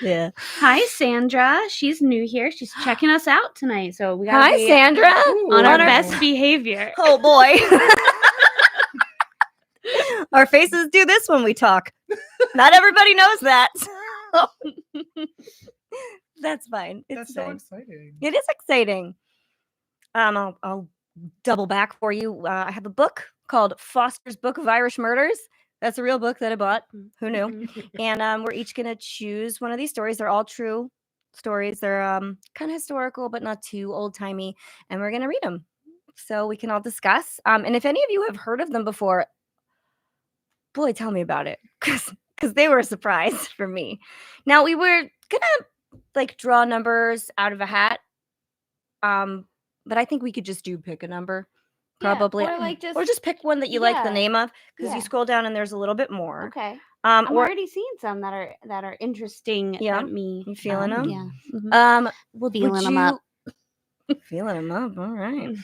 Yeah. Hi, Sandra. She's new here. She's checking us out tonight. So we gotta be Sandra. on our best behavior. Oh, boy. Our faces do this when we talk. Not everybody knows that. That's fine. That's so exciting. It is exciting. I'll double back for you. I have a book called Foster's Book of Irish Murders. That's a real book that I bought. Who knew? And we're each gonna choose one of these stories. They're all true stories. They're kind of historical, but not too old timey. And we're gonna read them so we can all discuss. And if any of you have heard of them before, boy, tell me about it, because they were a surprise for me. Now we were gonna draw numbers out of a hat. But I think we could just pick a number. Probably. Yeah, or just pick one that you like the name of, because you scroll down and there's a little bit more. Okay. I'm already seeing some that are interesting. Yeah. Me. You feeling them? Yeah. Mm-hmm. We'll feeling them up. Feeling them up. All right.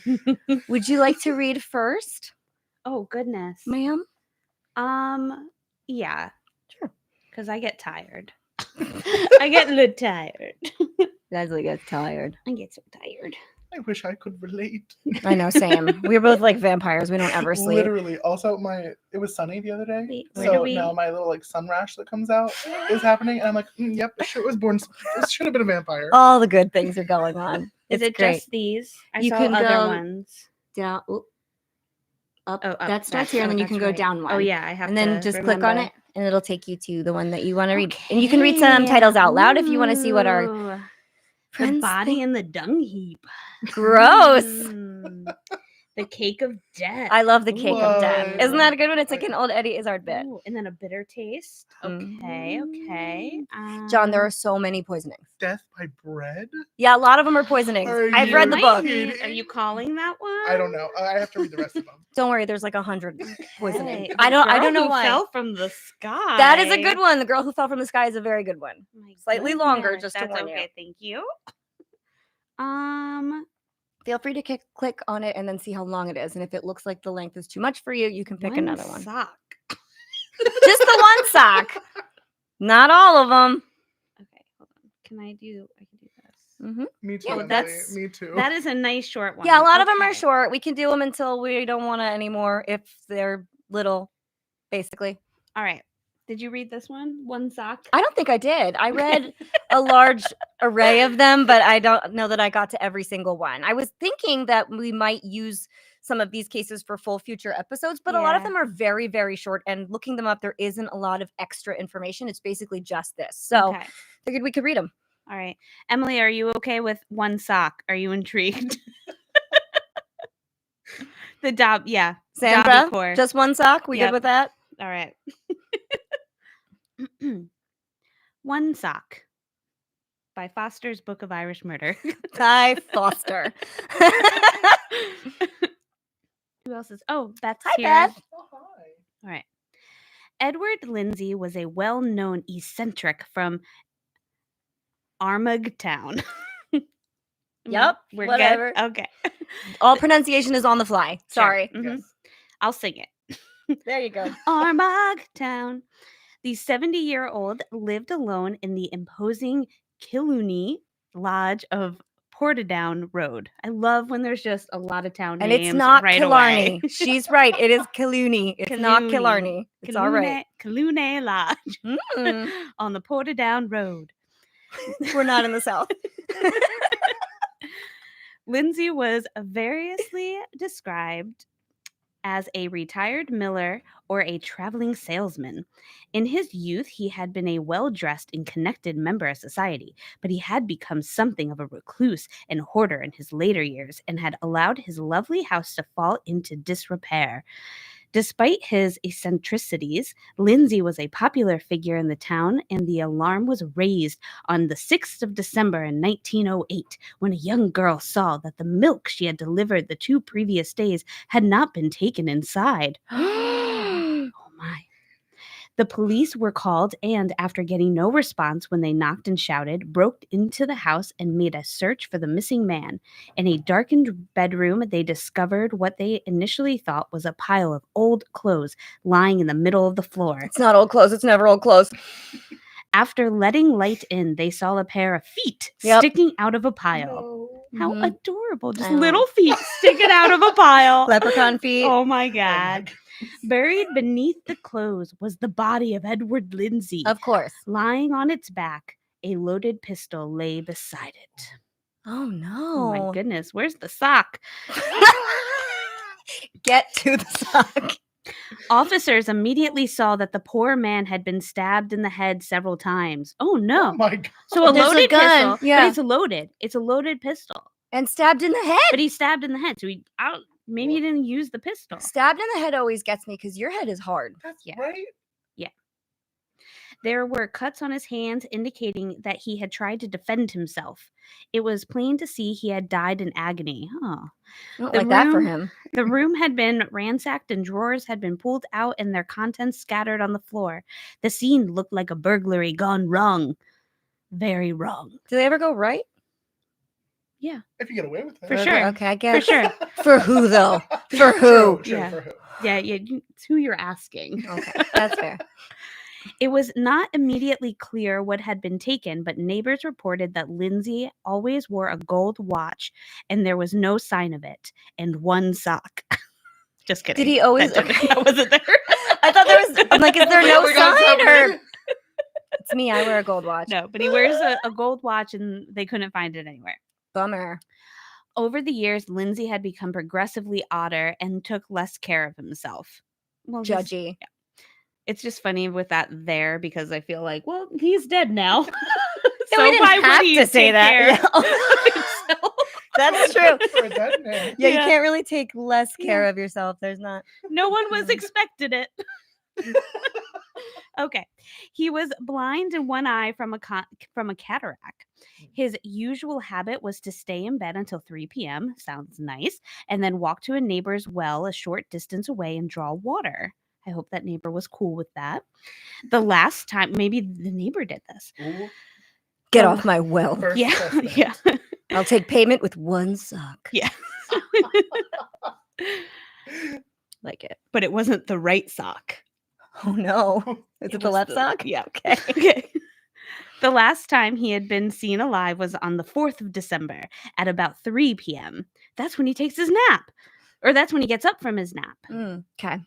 Would you like to read first? Oh goodness, ma'am. Yeah. Sure. Because I get tired. I get a little tired. Leslie gets tired. I get so tired. I wish I could relate. I know, same. We're both like vampires. We don't ever sleep. Literally. Also, it was sunny the other day. Wait, so now my little sun rash that comes out is happening. And I'm like, yep, it was born. It should have been a vampire. All the good things are going on. Is it great. just these? You saw can other go ones. Down. Up. Oh, that starts here, and then you can go down one. Oh, yeah. I have and to then just remember. click on it, and it'll take you to the one that you want to read. And you can read some titles out loud if you want to see what our The body in the dung heap. Gross. The cake of death. I love the cake of death. What? Isn't that a good one? It's like an old Eddie Izzard bit. Ooh, and then a bitter taste. Okay, okay. John, there are so many poisonings. Death by bread? Yeah, a lot of them are poisonings. I've read the book. Are you calling that one? I don't know. I have to read the rest of them. Don't worry, there's like 100 poisonings. The I don't know Girl Who why. Fell from the Sky. That is a good one. The Girl Who Fell from the Sky is a very good one. My Slightly goodness, longer, just to that's warn you. okay. Thank you. Feel free to click on it and then see how long it is. And if it looks like the length is too much for you, you can pick another one. Sock. Just the one sock. Not all of them. Okay, hold on. I can do this. Mm-hmm. Me too. Yeah, that's- me too. That is a nice short one. Yeah, a lot of them are short. We can do them until we don't want to anymore if they're little, basically. All right. Did you read this one? One sock? I don't think I did. I read a large array of them, but I don't know that I got to every single one. I was thinking that we might use some of these cases for full future episodes, but a lot of them are very, very short. And looking them up, there isn't a lot of extra information. It's basically just this. So Okay. figured we could read them. All right. Emily, are you okay with one sock? Are you intrigued? Yeah. Sandra, Dobby core. just one sock? We Yep. good with that? All right. One Sock by Foster's Book of Irish Murder. Ty Foster. Who else is? Oh, Beth's Hi, here. Beth. Oh, hi. All right. Edward Lindsay was a well-known eccentric from Armagh-town. Yep, We're whatever. good? Okay. All pronunciation is on the fly. Sorry. Sure. Yes. I'll sing it. There you go. Armagh-town. The 70-year-old lived alone in the imposing Killooney Lodge of Portadown Road. I love when there's just a lot of town And names it's not right Killarney. away. She's right. It is Killooney. It's not Killooney. Killarney. It's all right. Killooney Lodge Mm. on the Portadown Road. We're not in the South. Lindsay was variously described as a retired miller or a traveling salesman. In his youth, he had been a well-dressed and connected member of society, but he had become something of a recluse and hoarder in his later years and had allowed his lovely house to fall into disrepair. Despite his eccentricities, Lindsay was a popular figure in the town, and the alarm was raised on the 6th of December in 1908 when a young girl saw that the milk she had delivered the 2 previous days had not been taken inside. Oh my. The police were called and, after getting no response when they knocked and shouted, broke into the house and made a search for the missing man. In a darkened bedroom, they discovered what they initially thought was a pile of old clothes lying in the middle of the floor. It's not old clothes. It's never old clothes. After letting light in, they saw a pair of feet Yep. sticking out of a pile. No. How Mhm. adorable. Just I know. little feet sticking out of a pile. Leprechaun feet. Oh my Oh my God. God. Buried beneath the clothes was the body of Edward Lindsay. Of course. Lying on its back, a loaded pistol lay beside it. Oh Oh my no. goodness. Where's the sock? Get to the sock. Officers immediately saw that the poor man had been stabbed in the head several times. Oh Oh no. my God. So a There's a loaded gun, pistol, yeah. but it's loaded. It's a loaded pistol. And stabbed in the head. But he's stabbed in the head. So maybe he didn't use the pistol. Stabbed in the head always gets me because your head is hard. That's Yeah. right. There were cuts on his hands indicating that he had tried to defend himself. It was plain to see he had died in agony. Oh. I don't The like that for room- him. The room had been ransacked and drawers had been pulled out and their contents scattered on the floor. The scene looked like a burglary gone wrong. Very wrong. Do they ever go right? If you get away with it. For sure. Okay, I For get sure. For who though? For who? True, Yeah. for who? Yeah, it's who you're asking. Okay, that's fair. It was not immediately clear what had been taken, but neighbors reported that Lindsay always wore a gold watch and there was no sign of it, and one sock. Just kidding. Did he always? That wasn't there. I thought there was. I'm like, is there no We got sign or? something. It's me. I wear a gold watch. No, but he wears a gold watch and they couldn't find it anywhere. Bummer. Over the years, Lindsay had become progressively odder and took less care of himself. Well, Judgy. it's just funny with that there because I feel like, well, he's dead now. No, we didn't have to say that. Yeah. That's true. For a dead man. Yeah, you Yeah. can't really take less care of yourself. There's not. No one was expected it. Okay. He was blind in one eye from a cataract. His usual habit was to stay in bed until 3 p.m. Sounds nice. And then walk to a neighbor's well a short distance away and draw water. I hope that neighbor was cool with that. The last time, maybe the neighbor did this. Ooh, Get Oh. off my well. first Yeah. testament. Yeah. I'll take payment with one sock. Yeah. Like it. But it wasn't the right sock. Oh no. Is It it the was left the- sock? yeah. Okay. Okay. The last time he had been seen alive was on the 4th of December at about 3 p.m. That's when he takes his nap. Or that's when he gets up from his nap. Okay.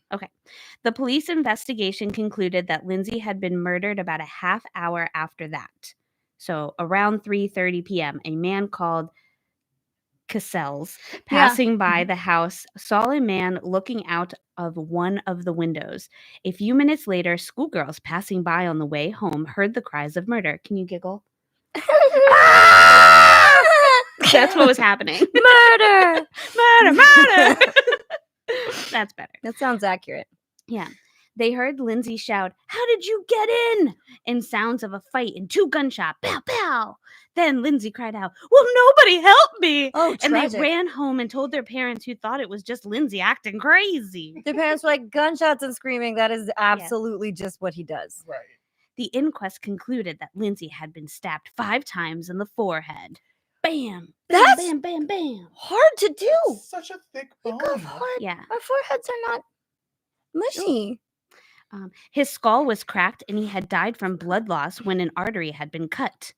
The police investigation concluded that Lindsay had been murdered about a half hour after that. So around 3:30 p.m., a man called Cassels passing by the house saw a man looking out of one of the windows. A few minutes later, schoolgirls passing by on the way home heard the cries of murder. Can you giggle? That's what was happening. Murder. Murder, murder. That's better. That sounds accurate. They heard Lindsay shout, "How did you get in?" and sounds of a fight and 2 gunshots. Pow, pow. Then Lindsay cried out, "Will nobody help me?" Oh, And tragic. they ran home and told their parents, who thought it was just Lindsay acting crazy. Their parents were like, gunshots and screaming. That is absolutely just what he does. Right. The inquest concluded that Lindsay had been stabbed 5 times in the forehead. Bam! Bam, That's bam, bam, bam. hard to do. Such a thick They bone. go hard. Yeah. Our foreheads are not mushy. His skull was cracked and he had died from blood loss when an artery had been cut.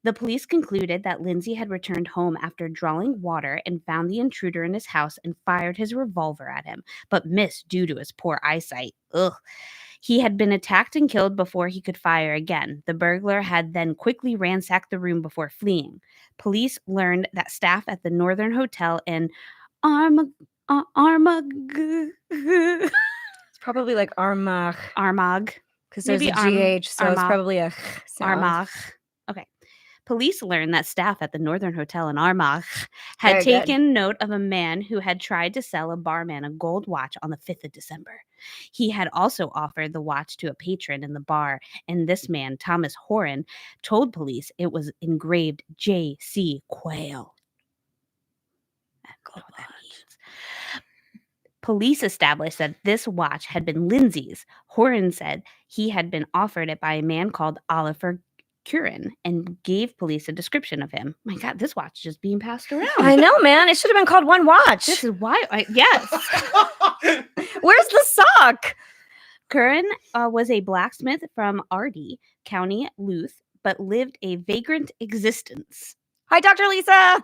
The police concluded that Lindsay had returned home after drawing water and found the intruder in his house and fired his revolver at him, but missed due to his poor eyesight. Ugh. He had been attacked and killed before he could fire again. The burglar had then quickly ransacked the room before fleeing. Police learned that staff at the Northern Hotel in Armagh It's probably like Armagh because there's Maybe a GH, so it's Armagh. probably a sound. Armagh. Okay. Police learned that staff at the Northern Hotel in Armagh had Very good. taken note of a man who had tried to sell a barman a gold watch on the 5th of December. He had also offered the watch to a patron in the bar, and this man, Thomas Horan, told police it was engraved J.C. Quayle. I don't know what that means. Police established that this watch had been Lindsay's. Horan said he had been offered it by a man called Oliver Curran and gave police a description of him. My God, this watch is just being passed around. I know, man. It should have been called One Watch. This is why. Yes. Where's the sock? Curran was a blacksmith from Ardee, County Louth, but lived a vagrant existence. Hi, Dr. Lisa.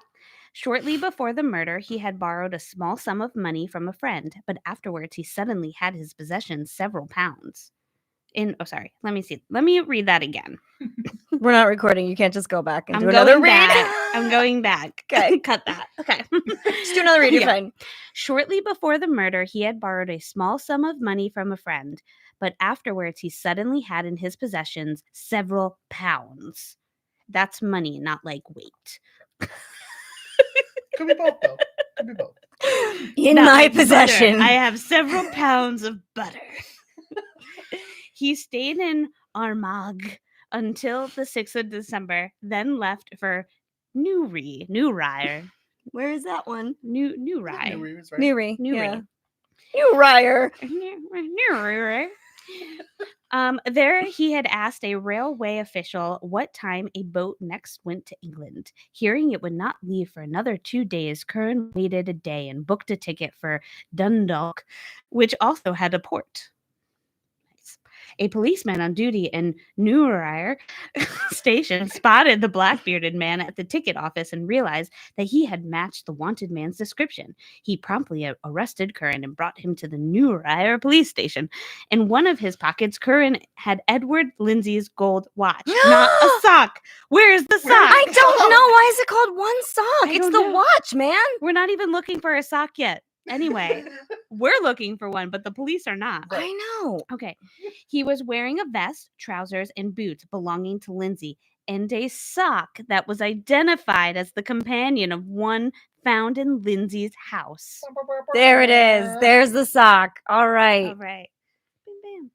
Shortly before the murder, he had borrowed a small sum of money from a friend, but afterwards he suddenly had his possessions several pounds. Let me see. Let me read that again. We're not recording. You can't just go back and I'm do another going read. back. I'm going back. Okay. Cut that. Okay. Just do another read. You're Yeah. fine. Shortly before the murder, he had borrowed a small sum of money from a friend, but afterwards he suddenly had in his possessions several pounds. That's money, not like weight. Could be both, though. Could be both. In Not my like possession. butter. I have several pounds of butter. He stayed in Armagh until the 6th of December, then left for Newryre. Where is that one? Newryre. Newry's right. Newry. Newry. Yeah. Newryre. Newryre. There he had asked a railway official what time a boat next went to England. Hearing it would not leave for another 2 days, Curran waited a day and booked a ticket for Dundalk, which also had a port. A policeman on duty in Newryre station spotted the black-bearded man at the ticket office and realized that he had matched the wanted man's description. He promptly arrested Curran and brought him to the Newryre police station. In one of his pockets, Curran had Edward Lindsay's gold watch, not a sock. Where's the sock? I don't know. Why is it called one sock? I It's don't the know. watch, man. We're not even looking for a sock yet. Anyway, we're looking for one, but the police are not. I know. Okay. He was wearing a vest, trousers, and boots belonging to Lindsay, and a sock that was identified as the companion of one found in Lindsay's house. There it is. There's the sock. All right. All right. Bam,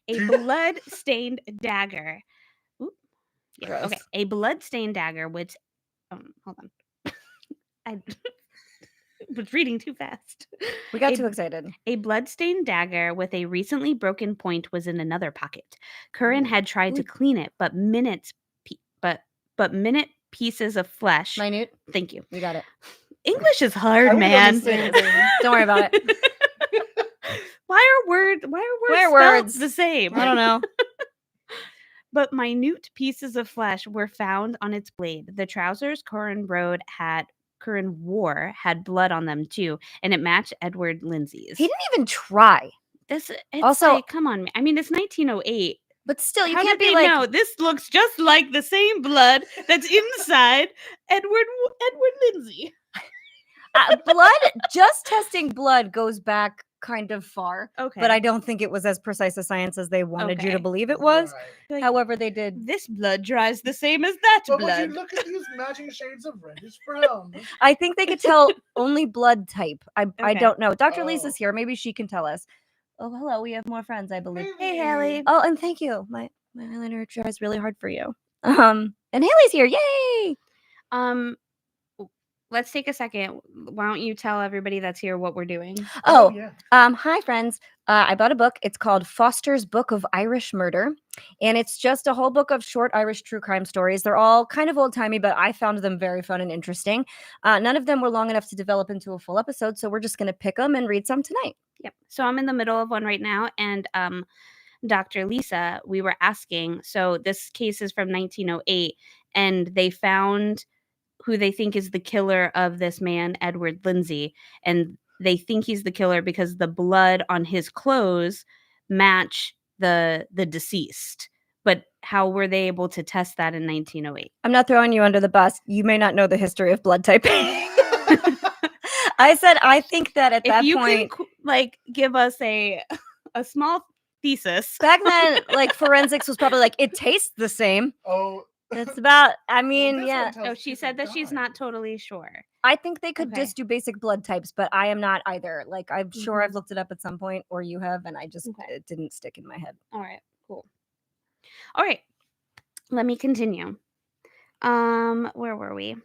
bam. A blood-stained dagger. Oop. Yeah, Gross. okay. A blood-stained dagger, which... hold on. I was reading too fast. We got A- too excited. A blood-stained dagger with a recently broken point was in another pocket. Curran Ooh. had tried to Ooh. clean it, but minute pieces of flesh. Minute. Thank you. We got it. English is I hard, would've done man. the same thing. Don't worry about it. Why are words spelled words? the same? I don't know. But minute pieces of flesh were found on its blade. The trousers Curran wore had blood on them too, and it matched Edward Lindsay's. He didn't even try. It's Also- like, come on, man. I mean, it's 1908. But still, you How can't did be they like, know? This looks just like the same blood that's inside Edward Lindsay. blood, just testing blood goes back kind of far. Okay, But I don't think it was as precise a science as they wanted you to Okay. believe it was. Right. Like, However, they did. this blood dries the same as that But would blood. you look at these matching shades of reddish brown? I think they could tell only blood type. I Okay. don't know. Dr. Oh. Lisa's here. Maybe she can tell us. Oh, hello. We have more friends, I believe. Hey, Haley. Oh, and thank you. My eyeliner tries really hard for you. And Haley's here. Yay! Let's take a second. Why don't you tell everybody that's here what we're doing? Oh, yeah. hi friends. I bought a book. It's called Foster's Book of Irish Murder, and it's just a whole book of short Irish true crime stories. They're all kind of old-timey, but I found them very fun and interesting. None of them were long enough to develop into a full episode, so we're just going to pick them and read some tonight. Yep. So I'm in the middle of one right now, and Dr. Lisa, we were asking. So this case is from 1908, and they found who they think is the killer of this man, Edward Lindsay, and they think he's the killer because the blood on his clothes match the deceased. But how were they able to test that in 1908? I'm not throwing you under the bus. You may not know the history of blood typing. I said I think that at that If you point, can like give us a small thesis. back then, like forensics was probably like it tastes the same. Oh. It's about. I mean, This yeah. one tells Oh, she people said that she's died. not totally sure. I think they could Okay. just do basic blood types, but I am not either. Like I'm sure Mhm. I've looked it up at some point, or you have, and I just Okay. it didn't stick in my head. All right, cool. All right, let me continue. Where were we?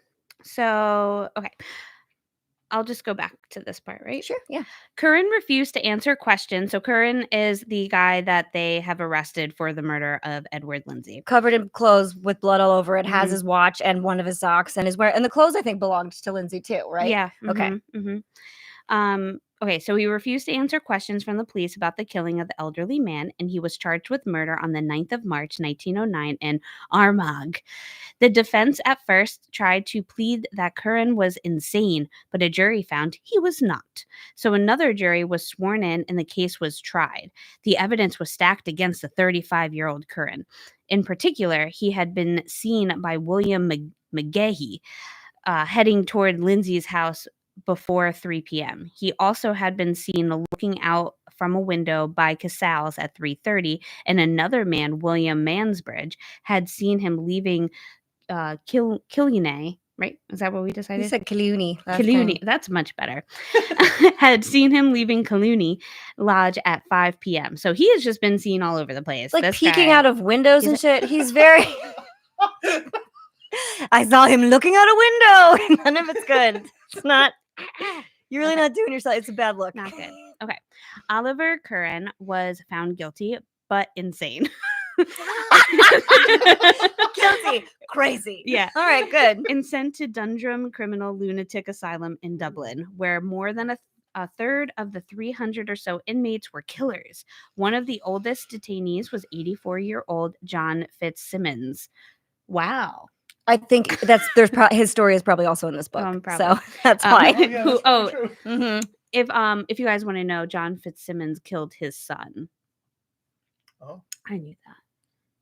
So, okay. I'll just go back to this part, right? Sure, yeah. Curran refused to answer questions. So Curran is the guy that they have arrested for the murder of Edward Lindsay. Covered in clothes with blood all over it, has Mhm. his watch and one of his socks, and his wear. And the clothes I think belonged to Lindsay too, right? Yeah. Okay. mhm. Okay, so he refused to answer questions from the police about the killing of the elderly man, and he was charged with murder on the 9th of March, 1909 in Armagh. The defense at first tried to plead that Curran was insane, but a jury found he was not. So another jury was sworn in and the case was tried. The evidence was stacked against the 35-year-old Curran. In particular, he had been seen by William McGahey heading toward Lindsay's house before 3 p.m. He also had been seen looking out from a window by Casals at 3:30, and another man, William Mansbridge, had seen him leaving Killinay, right? Is that what we decided? You said Clooney. Killooney. That's much better. Had seen him leaving Killooney Lodge at 5 p.m. So he has just been seen all over the place. Like This peeking guy- out of windows and shit. He's very. I saw him looking out a window. None of it's good. It's not. You're really not doing yourself. It's a bad look. Not good. Okay. Oliver Curran was found guilty, but insane. Guilty. Crazy. Yeah. All right, good. And sent to Dundrum Criminal Lunatic Asylum in Dublin, where more than a third of the 300 or so inmates were killers. One of the oldest detainees was 84-year-old John Fitzsimmons. Wow. I think his story is probably also in this book. So Probably. that's Um, why. Oh, yeah, Who- that's oh, true. Mhm. If you guys want to know, John Fitzsimmons killed his son. Oh. I knew that.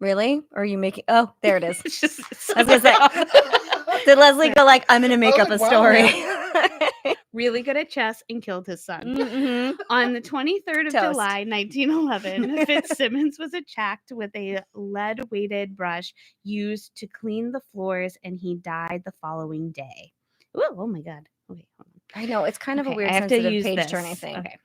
Really? Or are you making? Oh, there it is. It's just I was gonna say, did Leslie go like, I'm gonna make I up a was like, story? really good at chess and killed his son. Mhm. On the 23rd of Toast. July, 1911, Fitzsimmons was attacked with a lead-weighted brush used to clean the floors, and he died the following day. Ooh, oh my God. Okay, hold on. I know it's kind of a Okay, weird I have to sensitive use page this. turning thing. Okay.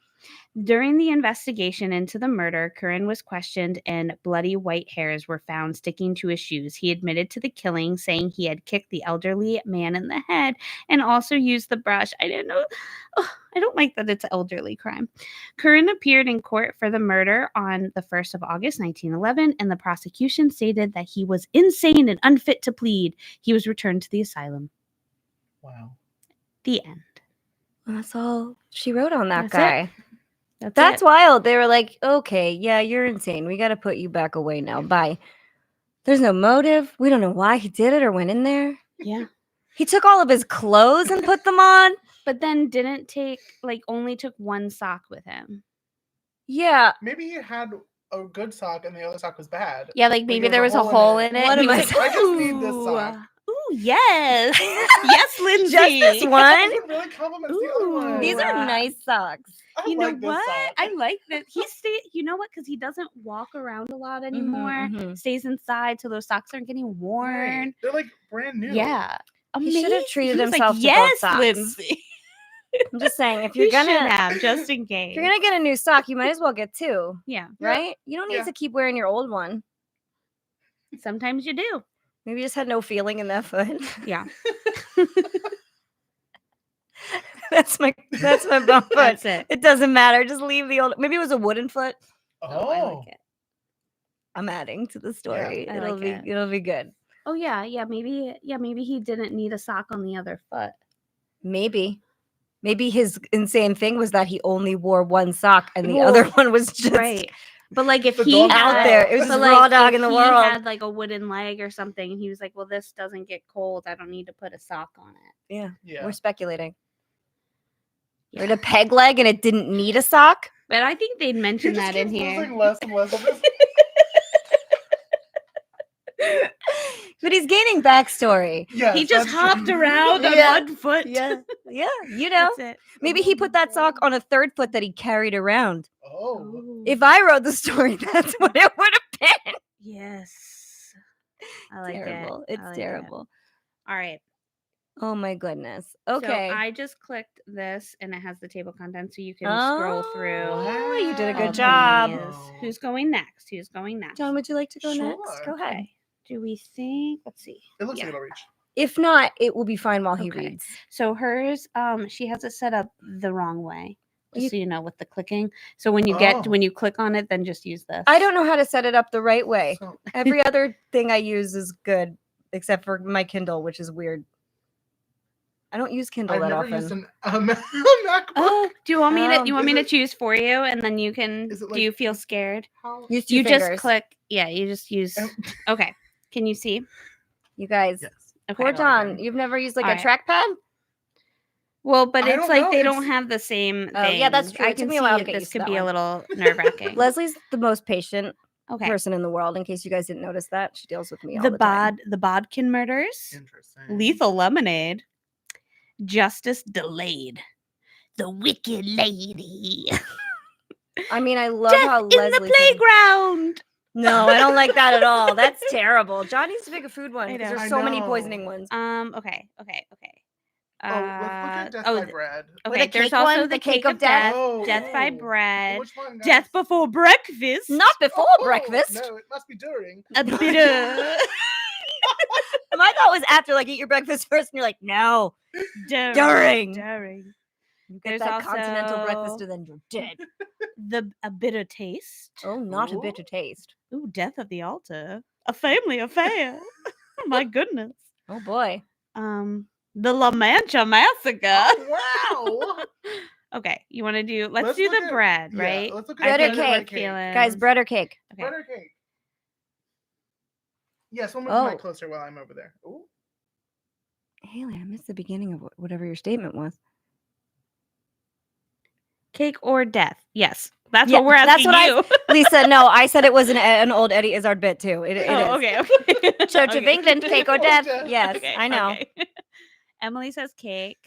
During the investigation into the murder, Curran was questioned and bloody white hairs were found sticking to his shoes. He admitted to the killing, saying he had kicked the elderly man in the head and also used the brush. I didn't know. Oh, I don't like that it's an elderly crime. Curran appeared in court for the murder on the 1st of August, 1911, and the prosecution stated that he was insane and unfit to plead. He was returned to the asylum. Wow. The end. That's all she wrote on that That's it. guy. That's wild. They were like, okay, yeah, you're insane. We got to put you back away now. Bye. There's no motive. We don't know why he did it or went in there. Yeah. He took all of his clothes and put them on. But then didn't take, only took one sock with him. Yeah. Maybe he had a good sock and the other sock was bad. Yeah, maybe there was a hole in it. What He am I was saying? I just need this sock. Ooh, yes. Yes, Lindsay. Just this one? It really compliments the other Ooh. one. These are nice socks. I You like know this what? sock. I like that. You know what? Because he doesn't walk around a lot anymore. mhm. Stays inside, so those socks aren't getting worn. Right. They're like brand new. Yeah. He should have Amazing. treated He was himself like, to both yes, socks. Lindsay. I'm just saying, if You you're should gonna have, just in if case. you're gonna get a new sock, you might as well get two, Yeah. Yeah. right? You don't need Yeah. to keep wearing your old one. Sometimes you do. Maybe you just had no feeling in that foot. Yeah. that's my bum foot. That's it. It doesn't matter. Just leave the old. Maybe it was a wooden foot. Oh. I like it. I'm adding to the story. I it'll like be it. it'll be good. Oh yeah, maybe he didn't need a sock on the other foot. Maybe his insane thing was that he only wore one sock and the Well, other one was just Right. But if The he dog had, out there. It was but, just raw dog if in the he world. had a wooden leg or something, and he was like, "Well, this doesn't get cold. I don't need to put a sock on it." Yeah, Yeah. we're speculating. Yeah. Or a peg leg and it didn't need a sock. But I think they'd He mention just that in keeps here. losing less and less of his. But he's gaining backstory. Yes, He just that's hopped true. around on Yeah. one foot. Yeah, you know. That's it. Maybe he put that sock on a third foot that he carried around. Oh. If I wrote the story, that's what it would have been. Yes, I like Terrible. it. It's I like it. terrible. All right. Oh my goodness. So Okay. I just clicked this, and it has the table contents, so you can scroll through. Oh, you did a all good the job. names. Who's going next? Who's going next? John, would you like to go Sure. next? Go ahead. Okay. Do we think? Let's see. It looks Yeah. like it'll reach. If not, it will be fine while he Okay. reads. So hers, she has it set up the wrong way. Just You- so you know, with the clicking. So when you Oh. when you click on it, then just use this. I don't know how to set it up the right way. So, Every other thing I use is good, except for my Kindle, which is weird. I don't use Kindle I've that never often. used a MacBook. Oh, do you want me to? Oh. You want Is me it- to choose for you, and then you can? Is it Do like- you feel scared? How? Use 2 You just fingers. click. Yeah, you just use. Am- Okay. Can you see? You guys. Yes. Okay. Poor I know I John. can. You've never used like Alright. a trackpad? Well, but I it's don't like know, they don't it's- have the same Oh, yeah, that's things. true. I It took can me a see while to get this used to could that be a one. little nerve wracking. Leslie's the most patient Okay. person in the world. In case you guys didn't notice that, she deals with me all the The time. Bodkin murders. Interesting. Lethal Lemonade. Justice delayed. The Wicked Lady. I mean, I love Death how in Leslie the playground. No, I don't like that at all. That's terrible. John needs to pick a food one I because know. there's I so many know. poisoning ones. Okay. Oh, let's look at Death by Bread. Okay, the there's cake also one, the cake of death, death by Oh. bread, Which one, guys? death before breakfast, Not before Oh, breakfast. No, it must be during. a bitter My thought was after, like, eat your breakfast first, and you're like, no, During. during. you get There's that continental breakfast, also- and then you're dead. A bitter taste. Oh, not a Ooh. bitter taste. Ooh, death at the altar. A family affair. My goodness. Oh boy. The La Mancha Massacre. Oh, wow. Okay, you want to do? Let's Let's do look the at- bread, yeah, right? let's look I at Bread or think cake? feelings- Guys, bread or cake? Okay. Bread or cake? Yes, one more Oh. mic closer while I'm over there. Ooh. Haley, I missed the beginning of whatever your statement was. Cake or death? Yes, that's Yeah, what we're that's asking what you. Lisa, no, I said it was an old Eddie Izzard bit too. It is. Okay. Church of Okay. England, cake or Or death. death. Yes, Okay, I know. okay. Emily says cake.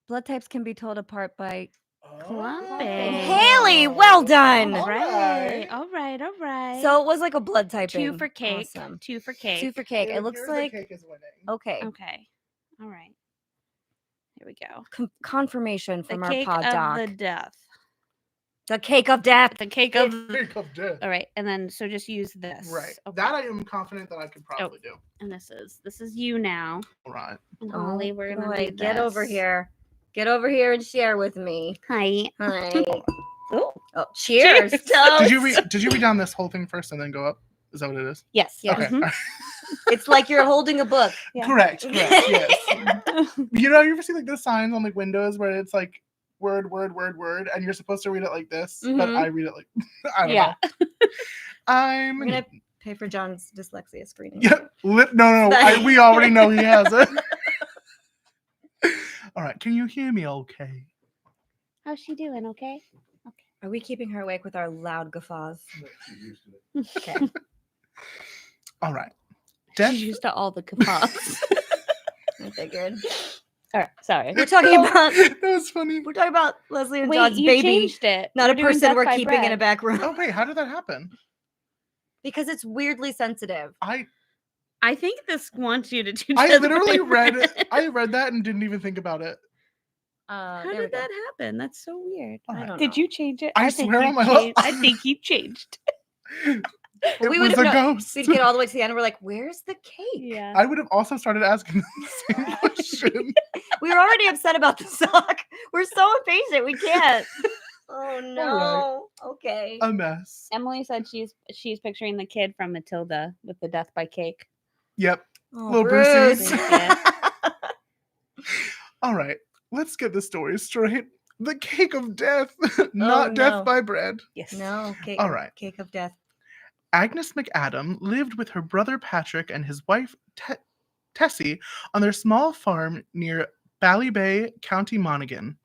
Blood types can be told apart by Clumping. Haley, well done. All right. All right. So it was like a blood typing. 2 for cake. Awesome. 2 for cake. 2 for cake. It appears looks the like cake is winning. okay. Okay. All right. Here we go. Confirmation The from our cake pod of doc. the death. The cake of death. The cake of. Cake of death. All right, and then so just use this. Right. Okay. That I am confident that I could probably do. And this is you now. All right. And Holly, we're gonna boy, do get over this. here. Get over here and share with me. Hi. Hi. Oh, cheers. Cheers. Did you read down this whole thing first and then go up? Is that what it is? Yes. Yeah. Okay. Mhm. It's like you're holding a book. Yeah. Correct. Yes. You know, you ever see like the signs on like windows where it's like word, and you're supposed to read it like this, but Mhm. I read it like I don't Yeah. know. I'm We're gonna pay for John's dyslexia screening. yeah. No. We already know he has it. All right. Can you hear me? Okay. How's she doing? Okay. Are we keeping her awake with our loud guffaws? Okay. All right. Death. She's used to all the guffaws. I figured. All right. Sorry. We're talking about That was funny. we're talking about Leslie and Wait, John's you baby, changed it. not We're a doing person death we're by keeping in a bread. back room Oh wait, how did that happen? because it's weirdly sensitive. I think this wants you to do. I death literally by read bread. I read that and didn't even think about it. How There we did go. that happen? That's so weird. All I right. don't Did know. you change it? I think swear you on my changed- life. I think you changed. It we was would've a known- ghost. We'd get all the way to the end. And we're like, "Where's the cake?" Yeah. I would have also started asking the same question. We were already upset about the sock. We're so impatient. We can't. Oh no. Okay. A mess. Emily said she's picturing the kid from Matilda with the death by cake. Yep. Oh, little Bruce. Brucey's. All right. Let's get the story straight. The cake of death, not no. death by bread. Yes. No. Cake. All right. Cake of death. Agnes McAdam lived with her brother Patrick and his wife Tessie on their small farm near Ballybay, County Monaghan.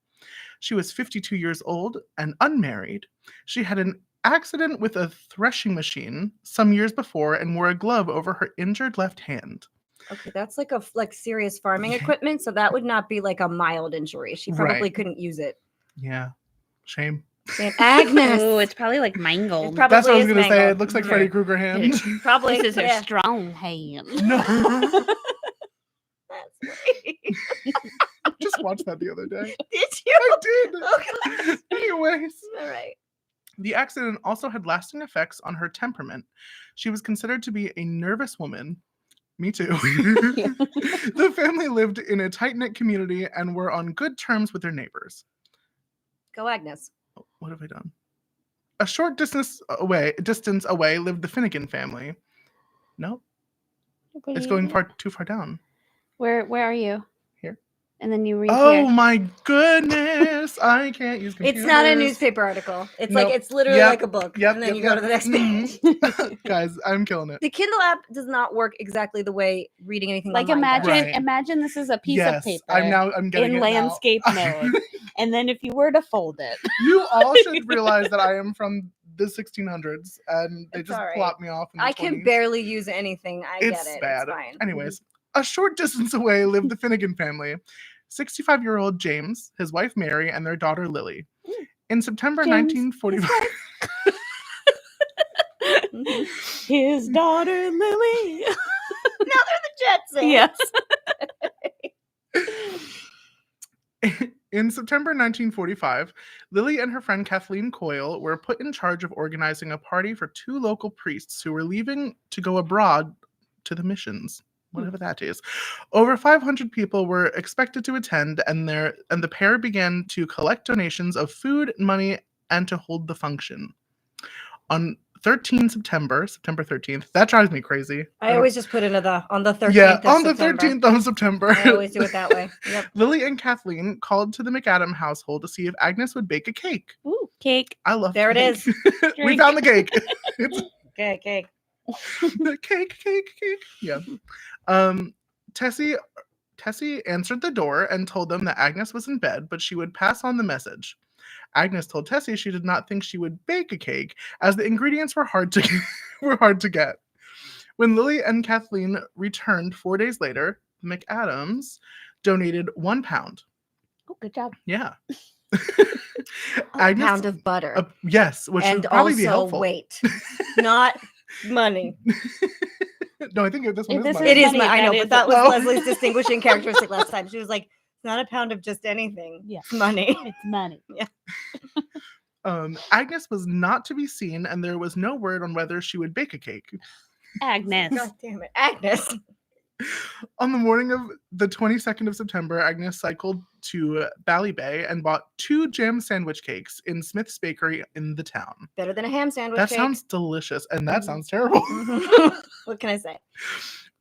She was 52 years old and unmarried. She had an accident with a threshing machine some years before and wore a glove over her injured left hand. Okay, that's like serious farming Yeah. equipment, so that would not be like a mild injury. She probably Right. couldn't use it. Yeah, shame. And Agnes. Oh, it's probably like mangled. It's probably That's what I was is gonna say. It mangled. looks like Mhm. Freddy Krueger hand. Probably This is her yeah. strong hand. No, That's right. just watched that the other day. Did you? I did. Oh, gosh. Anyways, All right. the accident also had lasting effects on her temperament. She was considered to be a nervous woman. Me too. The family lived in a tight-knit community and were on good terms with their neighbors. Go, Agnes. What have I done? A short distance away lived the Finnegan family. Nope, it's going too far down. Where are you? Here. And then you read Oh here. my goodness! I can't use computers. It's not a newspaper article. It's Nope. like it's literally Yep. like a book. Yep, And then yep, you go yep. to the next Mhm. page. Guys, I'm killing it. The Kindle app does not work exactly the way reading anything Like online does. Right. imagine this is a piece of Yes, paper I'm getting in it landscape now. mode. And then if you were to fold it. You all should realize that I am from the 1600s, and they It's just all right. plop me off in the I can 20s. barely use anything. I It's get it. bad. It's fine. Anyways, a short distance away lived the Finnegan family. 65-year-old James, his wife Mary, and their daughter Lily. In September James, 1945, His daughter Lily. Now they're the Jetsons. Yes. in September 1945, Lily and her friend Kathleen Coyle were put in charge of organizing a party for 2 local priests who were leaving to go abroad to the missions, whatever that is. Over 500 people were expected to attend, and the pair began to collect donations of food, money, and to hold the function. On September 13th. That drives me crazy. I always just put it on the 13th Yeah, of on the September. 13th of September. I always do it that way. Yep. Lily and Kathleen called to the McAdam household to see if Agnes would bake a cake. Ooh, cake. I love There it cake. is. We Drink. found the cake. It's Okay, cake. the cake. Yeah. Tessie answered the door and told them that Agnes was in bed, but she would pass on the message. Agnes told Tessie she did not think she would bake a cake, as the ingredients were hard to get. When Lily and Kathleen returned 4 days later, the McAdams donated £1. Oh, good job. Yeah. A pound of butter. Yes, which and would probably also be helpful. weight, not money. No, I think this one If is this money. It is money, my. I that know, is but that a- was Oh. Leslie's distinguishing characteristic last time. She was like, "It's not a pound of just anything. Yeah. It's money." It's money. Agnes was not to be seen, and there was no word on whether she would bake a cake. Agnes. God damn it, Agnes. On the morning of the 22nd of September, Agnes cycled to Bally Bay and bought 2 jam sandwich cakes in Smith's Bakery in the town. Better than a ham sandwich. That cake. sounds delicious, and that sounds terrible. What can I say?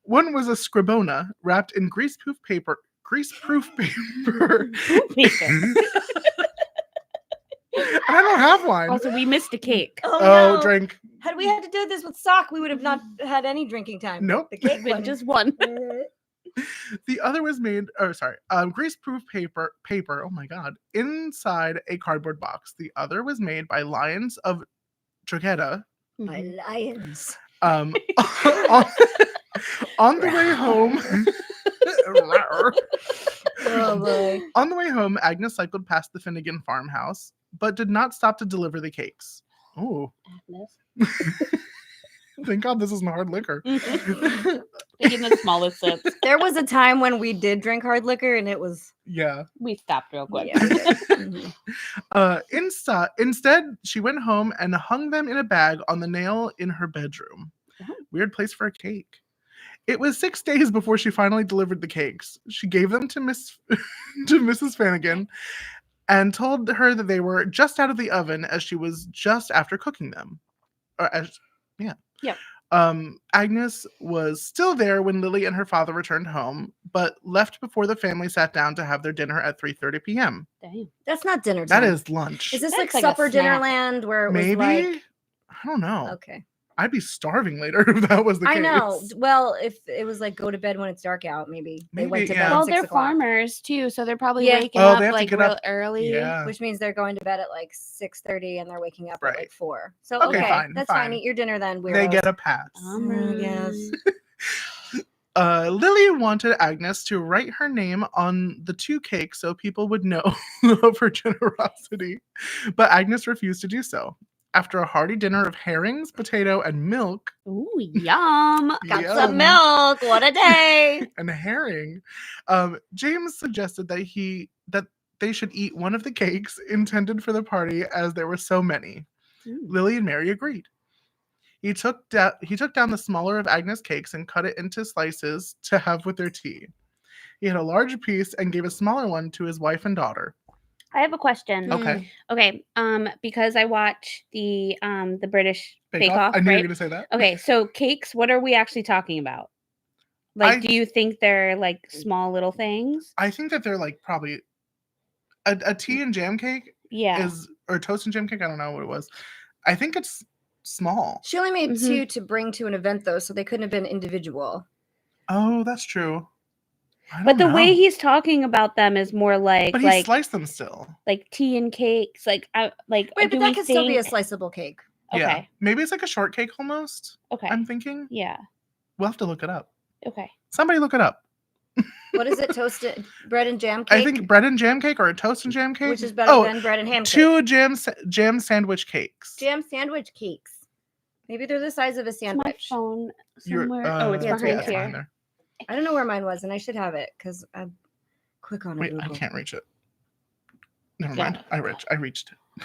One was a scribona wrapped in greaseproof paper. I don't have one. Also, we missed a cake. Oh, no. drink. Had we had to do this with sock, we would have not had any drinking time. Nope. The cake With one. just one. The other was made, greaseproof paper, oh my god, inside a cardboard box. The other was made by Lions of Drogheda. My lions. On, on the way home. Oh boy. On the way home, Agnes cycled past the Finnegan farmhouse, but did not stop to deliver the cakes. Oh, Agnes. thank God this isn't hard liquor. Taking the smallest sips. There was a time when we did drink hard liquor, and it was. Yeah. We stopped real quick. Yeah, okay. Mhm. Instead, she went home and hung them in a bag on the nail in her bedroom. Oh. Weird place for a cake. It was 6 days before she finally delivered the cakes. She gave them to Mrs. Finnegan and told her that they were just out of the oven, as she was just after cooking them. Yep. Agnes was still there when Lily and her father returned home, but left before the family sat down to have their dinner at 3:30 p.m. Dang. That's not dinner That time. is lunch. Is this That's like like a supper snack. Dinnerland where it was Maybe? like? I don't know. Okay. I'd be starving later if that was the case. I know. Well, if it was like go to bed when it's dark out, maybe they went Maybe, to yeah. bed Well, at 6 they're o'clock, farmers too, so they're probably Yeah. waking Oh, up they have to like get real up- early. Yeah. which means they're going to bed at like 6:30 and they're waking up Right. at like 4. So Okay, okay, fine, that's fine. fine. Eat your dinner then. They Weirdos. get a pass. I guess. Lily wanted Agnes to write her name on the 2 cakes so people would know of her generosity, but Agnes refused to do so. After a hearty dinner of herrings, potato, and milk, Ooh, yum. Got yum, some milk. What a day. and a herring, James suggested that they should eat one of the cakes intended for the party, as there were so many. Ooh. Lily and Mary agreed. He took down the smaller of Agnes' cakes and cut it into slices to have with their tea. He had a large piece and gave a smaller one to his wife and daughter. I have a question. Okay. Okay. Because I watch the British Bake Off, I knew you were right? going to say that. Okay, so cakes, what are we actually talking about? Like, do you think they're like small little things? I think that they're like probably a tea and jam cake Yeah. or toast and jam cake. I don't know what it was. I think it's small. She only made Mhm. 2 to bring to an event, though, so they couldn't have been individual. Oh, that's true. I But the don't way know. he's talking about them is more like But he sliced them still. like tea and cakes. Like Wait, do but that we could still be a think- sliceable cake. Yeah. Okay. Maybe it's like a shortcake almost. Okay. I'm thinking. Yeah. We'll have to look it up. Okay. Somebody look it up. What is it? Toasted bread and jam cake? I think bread and jam cake or a toast and jam cake. Which is better than bread and ham cake? 2 jam sandwich cakes. Jam sandwich cakes. Maybe they're the size of a Is my sandwich. phone You're- somewhere? Oh, it's yeah, it's behind right it's here. there. I don't know where mine was, and I should have it because I click on it. Wait, I can't reach it. Never Got mind. I reached it.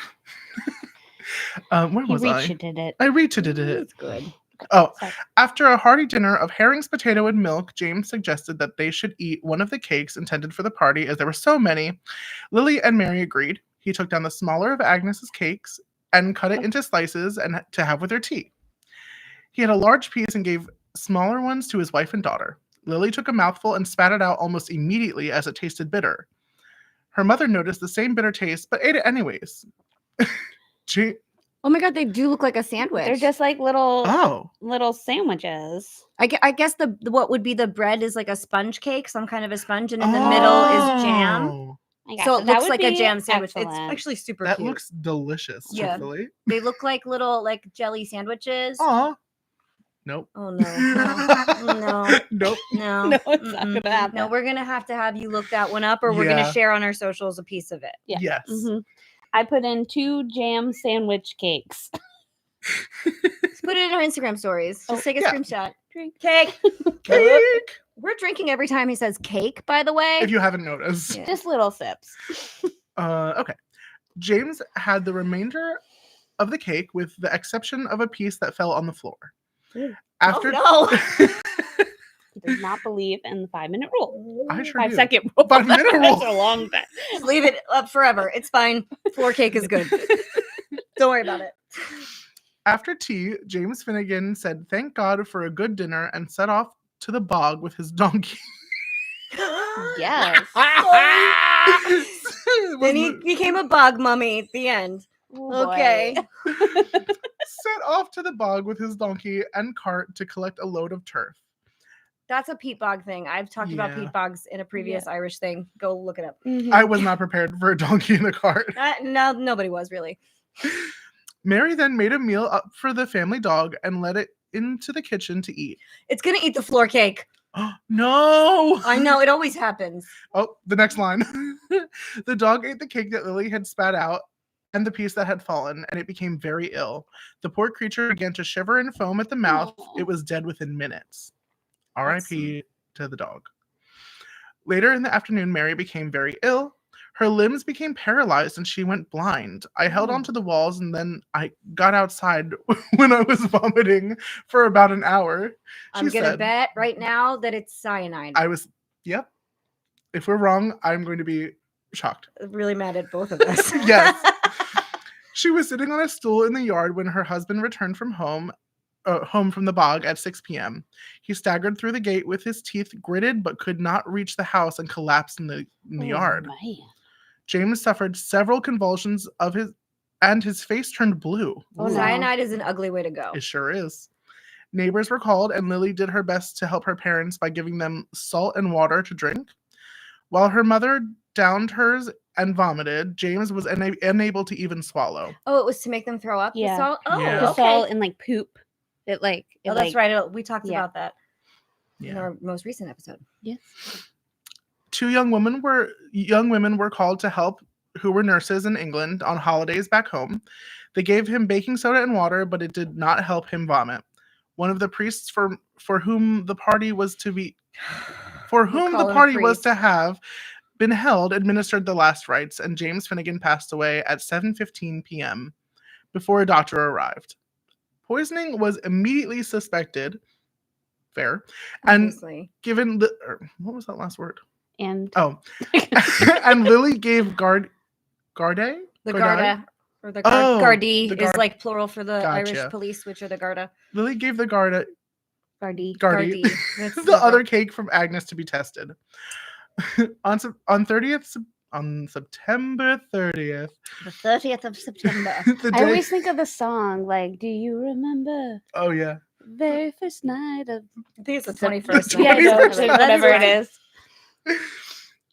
Where He was I? reached it. I reached it. It's good. Oh, Sorry. after a hearty dinner of herrings, potato, and milk, James suggested that they should eat one of the cakes intended for the party, as there were so many. Lily and Mary agreed. He took down the smaller of Agnes's cakes and cut it into slices and to have with their tea. He had a large piece and gave smaller ones to his wife and daughter. Lily took a mouthful and spat it out almost immediately as it tasted bitter. Her mother noticed the same bitter taste, but ate it anyways. Oh my god, they do look like a sandwich. They're just like little sandwiches. I guess the what would be the bread is like a sponge cake, some kind of a sponge, and in the middle is jam. Oh, I got So you. it That looks would like a be jam sandwich. It's excellent. actually super that cute. looks delicious, Yeah. truthfully. They look like little like jelly sandwiches. Aw. Nope. Oh no. No. Nope. No. No, it's not gonna happen. No, we're gonna have you look that one up, or we're gonna Yeah. share on our socials a piece of it. Yeah. Yes. Mhm. I put in 2 jam sandwich cakes. Let's put it in our Instagram stories. Just take a yeah. screenshot. Drink. Cake. Cake! We're drinking every time he says cake, by the way. If you haven't noticed. Yeah. Just little sips. Okay. James had the remainder of the cake with the exception of a piece that fell on the floor. Ooh. After Oh, He does not believe in the 5-minute rule. no. I sure 5 do. second rule. 5 minute rule. That's a long time. Just leave it up forever. It's fine. Floor cake is good. Don't worry about it. After tea, James Finnegan said thank God for a good dinner and set off to the bog with his donkey. Yes. Then he became a bog mummy at the end. Oh, Okay. boy. set off to the bog with his donkey and cart to collect a load of turf. That's a peat bog thing. I've talked about Yeah. peat bogs in a previous Irish thing. Go look it up. Mhm. I was not prepared for a donkey in a cart. No, nobody was really. Mary then made a meal up for the family dog and led it into the kitchen to eat. It's gonna eat the floor cake. No! I know it always happens. Oh, the next line. The dog ate the cake that Lily had spat out and the piece that had fallen, and it became very ill. The poor creature began to shiver and foam at the mouth. Aw. It was dead within minutes. R.I.P. to the dog. Later in the afternoon, Mary became very ill. Her limbs became paralyzed and she went blind. I held Oh. onto the walls and then I got outside when I was vomiting for about an hour. I'm She gonna said- bet right now that it's cyanide. Yep. If we're wrong, I'm going to be shocked. Really mad at both of us. Yes. She was sitting on a stool in the yard when her husband returned from home from the bog at 6 p.m. He staggered through the gate with his teeth gritted but could not reach the house and collapsed in the Oh, yard. man. James suffered several convulsions and his face turned blue. Oh, Ooh, no. Cyanide is an ugly way to go. It sure is. Neighbors were called and Lily did her best to help her parents by giving them salt and water to drink. While her mother downed hers and vomited, James was unable to even swallow. Oh, it was to make them throw up. the Yeah. salt? Oh, Yeah. The okay. salt and like poop. It like. Oh, that's right. We talked yeah. about that in Yeah. our most recent episode. Yes. 2 young women were called to help who were nurses in England on holidays back home. They gave him baking soda and water, but it did not help him vomit. One of the priests for whom the party was to have been held administered the last rites, and James Finnegan passed away at 7:15 p.m. before a doctor arrived. Poisoning was immediately suspected. Fair. And Obviously. given what was that last word? And Oh. And Lily gave Garde? The Gardai? Garda or the Oh, Gardaí the is Gard- like plural for the Gotcha. Irish police, which are the Garda. Lily gave the Garda Gardy. Gardy. That's The super. other cake from Agnes to be tested. on September 30th. The 30th of September. The I day. always think of the song, like, do you remember Oh yeah. the very first night of... I think it's the Sep- 21st. Yeah, no, 21st. whatever it That's is.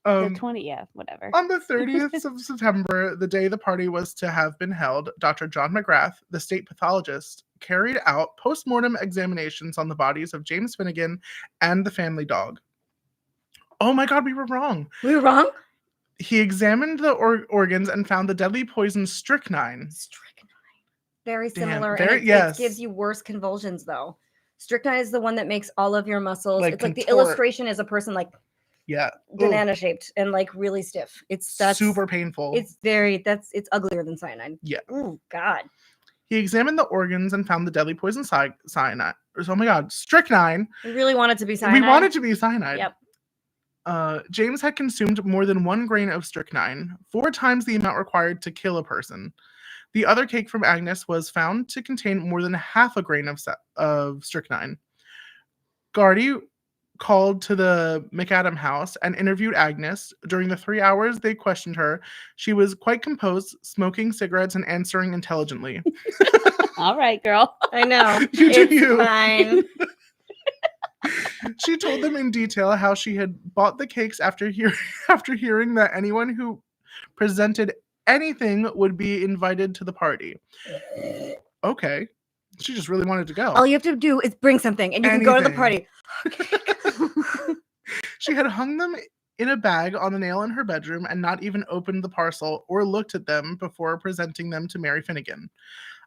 Um, The 20, yeah, whatever. On the 30th of September, the day the party was to have been held, Dr. John McGrath, the state pathologist, carried out post-mortem examinations on the bodies of James Finnegan and the family dog. Oh my God, we were wrong. We were wrong? He examined the organs and found the deadly poison strychnine. Strychnine. Very Damn, similar. very- And it yes. gives you worse convulsions, though. Strychnine is the one that makes all of your muscles. Like, it's like the contort. illustration is a person like Yeah. Ugh. banana shaped and like really stiff. That's Super painful. It's uglier than cyanide. Yeah. Oh God. He examined the organs and found the deadly poison cyanide. Oh my God, strychnine. We really want it to be cyanide. We want it to be cyanide. Yep. James had consumed more than 1 grain of strychnine, 4 times the amount required to kill a person. The other cake from Agnes was found to contain more than half a grain of strychnine. Gardy called to the McAdam house and interviewed Agnes. During the 3 hours they questioned her, she was quite composed, smoking cigarettes and answering intelligently. All right, girl. I know. You do It's you. fine. She told them in detail how she had bought the cakes after hearing that anyone who presented anything would be invited to the party. Okay. She just really wanted to go. All you have to do is bring something and you can go to the Anything. party. She had hung them in a bag on a nail in her bedroom and not even opened the parcel or looked at them before presenting them to Mary Finnegan.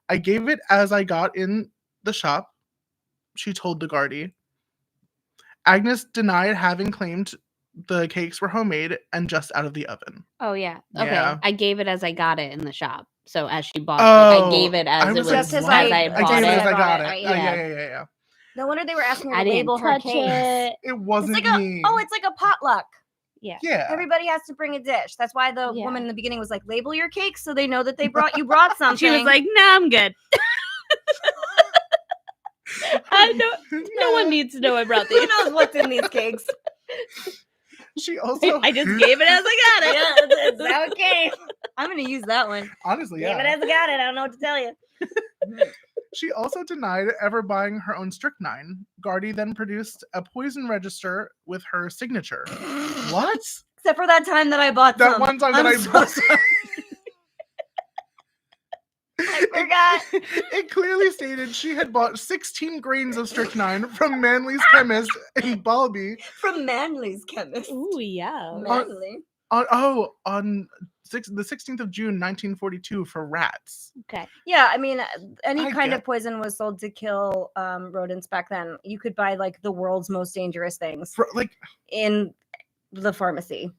I gave it as I got in the shop, she told the Gardy. Agnes denied having claimed the cakes were homemade and just out of the oven. Oh, yeah. Okay. Yeah. I gave it as I got it in the shop. So as she bought it, I gave it as I it was was like, just as what? I I bought gave it as I it. got it. Right, Yeah. No wonder they were asking her I to didn't label her touch cakes. it. It It's wasn't like me. it's like a potluck. Yeah. Yeah. Everybody has to bring a dish. That's why the Yeah. woman in the beginning was like, label your cakes so they know that you brought something. She was like, "Nah, I'm good. No one needs to know I brought who these. knows what's in these cakes? She also I just gave it as I got it." Yeah, it's how it came. I'm gonna use that one. honestly, Gave it yeah. as I got it. I don't know what to tell you. She also denied ever buying her own strychnine. Gardy then produced a poison register with her signature. What? Except for that time that I bought That some. one time that I'm I so bought- sorry. I forgot. It clearly stated she had bought 16 grains of strychnine from Manley's chemist in Balby From Manly's chemist. Ooh, yeah. Manly. on the 16th of June, 1942 for rats. Okay. Yeah, I mean, any I kind get- of poison was sold to kill rodents back then. You could buy like the world's most dangerous things For, like, in the pharmacy.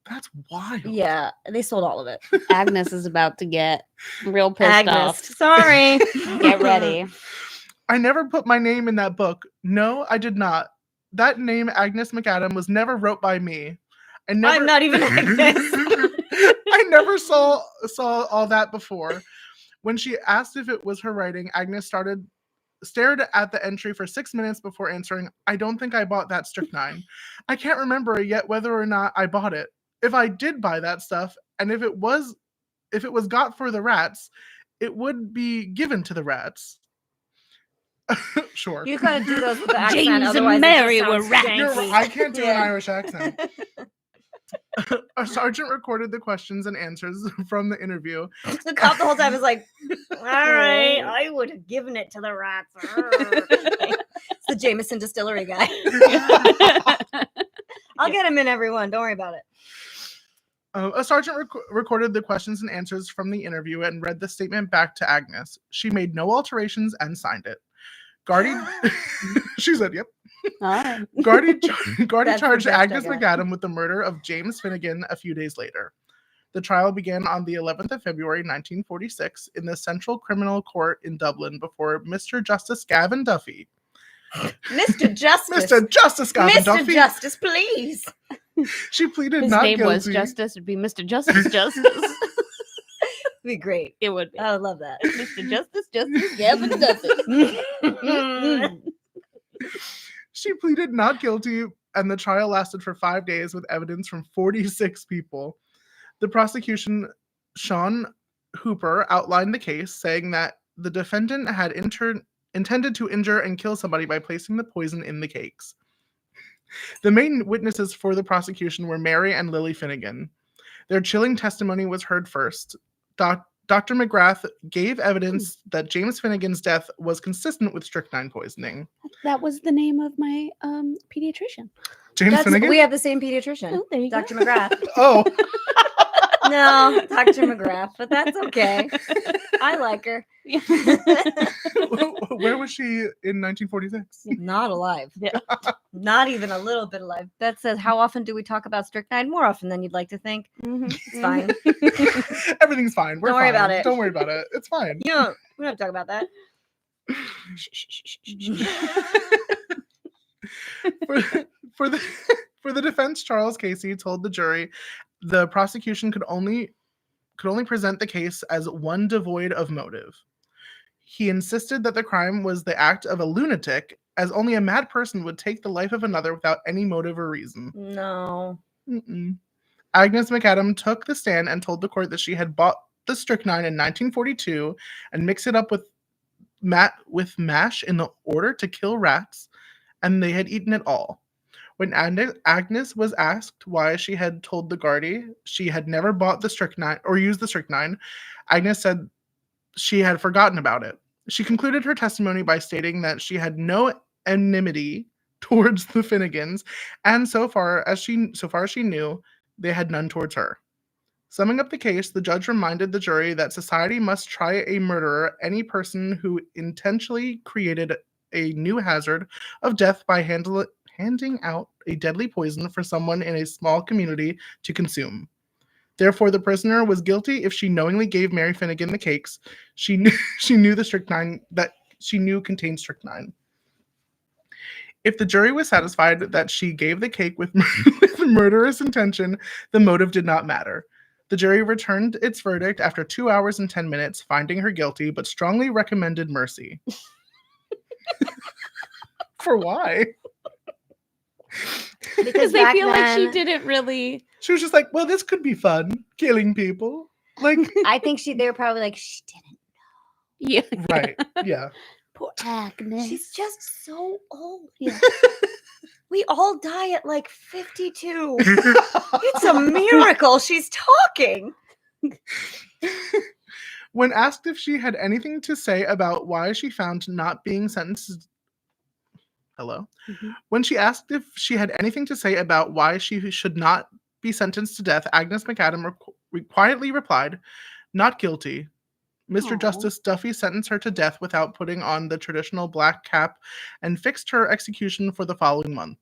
that's wild. Yeah, they sold all of it. Agnes is about to get real pissed Agnes, off. sorry. Get ready. I never put my name in that book. No, I did not. That name, Agnes McAdam, was never wrote by me. I'm not even Agnes. I never saw all that before. When she asked if it was her writing, Agnes stared at the entry for 6 minutes before answering, "I don't think I bought that strychnine. I can't remember yet whether or not I bought it. If I did buy that stuff, and if it was got for the rats, it would be given to the rats." Sure. You gotta do those with the accent. James and otherwise it just Mary were sounds rats. janky. You're right, I can't do an Yeah. Irish accent. A sergeant recorded the questions and answers from the interview. The cop the whole time is like, all right, I would have given it to the rats. It's the Jameson distillery guy. I'll get him in, everyone. Don't worry about it. A sergeant recorded the questions and answers from the interview and read the statement back to Agnes. She made no alterations and signed it. Gardy, she said, "Yep." All right. Gardy That's charged the best I Agnes got. McAdam with the murder of James Finnegan a few days later. The trial began on the 11th of February, 1946, in the Central Criminal Court in Dublin before Mr. Justice Gavin Duffy. Mr. Justice. Mr. Justice Gavin Mr. Duffy. Justice, please. She pleaded His not name guilty. was Justice. It'd be Mr. Justice Justice. Be great. It would be. I would love that. Mr. Justice Justice Gavin Duffy. She pleaded not guilty, and the trial lasted for 5 days with evidence from 46 people. The prosecution, Sean Hooper, outlined the case, saying that the defendant had intended to injure and kill somebody by placing the poison in the cakes. The main witnesses for the prosecution were Mary and Lily Finnegan. Their chilling testimony was heard first. Dr. McGrath gave evidence that James Finnegan's death was consistent with strychnine poisoning. That was the name of my pediatrician. James Finnegan? We have the same pediatrician. Oh, there you Dr. go. McGrath. Oh. No, Dr. McGrath, but that's okay. I like her. Where was she in 1946? Not alive. Yeah. Not even a little bit alive. That says, how often do we talk about strychnine? More often than you'd like to think. It's fine. Everything's fine. We're Don't worry fine. about it. Don't worry about it. It's fine. We don't have to talk about that. For the defense, Charles Casey told the jury the prosecution could only present the case as one devoid of motive. He insisted that the crime was the act of a lunatic, as only a mad person would take the life of another without any motive or reason. No. Agnes McAdam took the stand and told the court that she had bought the strychnine in 1942 and mixed it up with mash in the order to kill rats, and they had eaten it all. When Agnes was asked why she had told the Gardaí she had never bought the strychnine or used the strychnine, Agnes said she had forgotten about it. She concluded her testimony by stating that she had no enmity towards the Finnegans, and so far as she knew, they had none towards her. Summing up the case, the judge reminded the jury that society must try a murderer, any person who intentionally created a new hazard of death by handing out a deadly poison for someone in a small community to consume. Therefore, the prisoner was guilty if she knowingly gave Mary Finnegan the cakes she knew the strychnine that she knew contained strychnine. If the jury was satisfied that she gave the cake with murderous intention, the motive did not matter. The jury returned its verdict after 2 hours and 10 minutes, finding her guilty, but strongly recommended mercy. For why? Because they feel like she didn't really. She was just like, well, this could be fun, killing people. Like, I think they were probably like, she didn't. Yeah. Right. Yeah. Poor Agnes. She's just so old. Yeah. We all die at like 52. It's a miracle she's talking. When asked if she had anything to say about why she found not being sentenced. Hello? Mm-hmm. When she asked if she had anything to say about why she should not be sentenced to death, Agnes McAdam quietly replied, "Not guilty. Mr. Justice Duffy sentenced her to death without putting on the traditional black cap and fixed her execution for the following month.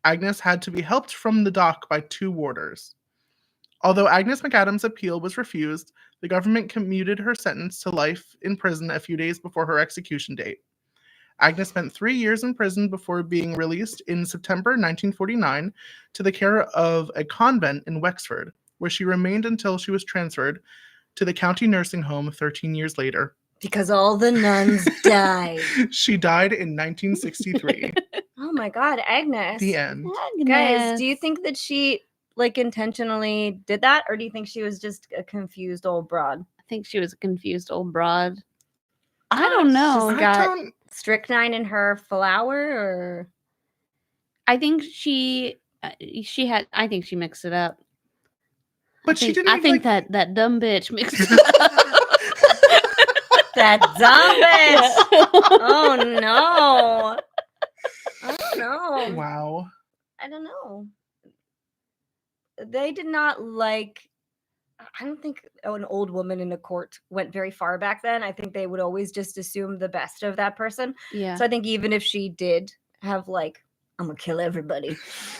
Agnes had to be helped from the dock by 2 warders. Although Agnes McAdam's appeal was refused, the government commuted her sentence to life in prison a few days before her execution date. Agnes spent 3 years in prison before being released in September 1949 to the care of a convent in Wexford, where she remained until she was transferred to the county nursing home 13 years later. Because all the nuns died. She died in 1963. Oh my God, Agnes. The end. Agnes. Guys, do you think that she like intentionally did that, or do you think she was just a confused old broad? I think she was a confused old broad. I don't know. She's got strychnine in her flour, or I think she had. I think she mixed it up. But she didn't. I think like... that dumb bitch mixed it up. That dumb bitch. Oh no. I don't know. Wow. I don't know. They did not like. I don't think an old woman in a court went very far back then. I think they would always just assume the best of that person. Yeah. So I think even if she did have like, I'm gonna kill everybody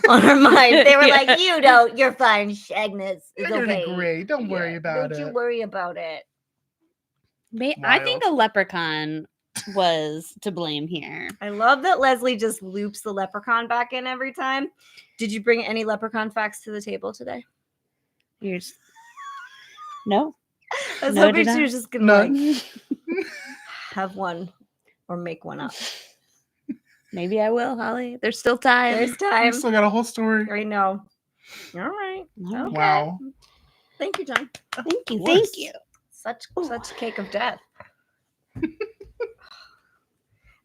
on her mind, they were like, you don't, you're fine, Agnes. It's You're okay. doing great. Don't worry about it. Don't you worry about it. I think a leprechaun was to blame here. I love that Leslie just loops the leprechaun back in every time. Did you bring any leprechaun facts to the table today? Here's no. I was No, hoping did she I? was just gonna like have one or make one up. Maybe I will, Holly. There's still time. There's You time. still got a whole story. I know. All right. All right. Okay. Wow. Thank you, John. Thank you. Of Thank course. you. Such cake of death.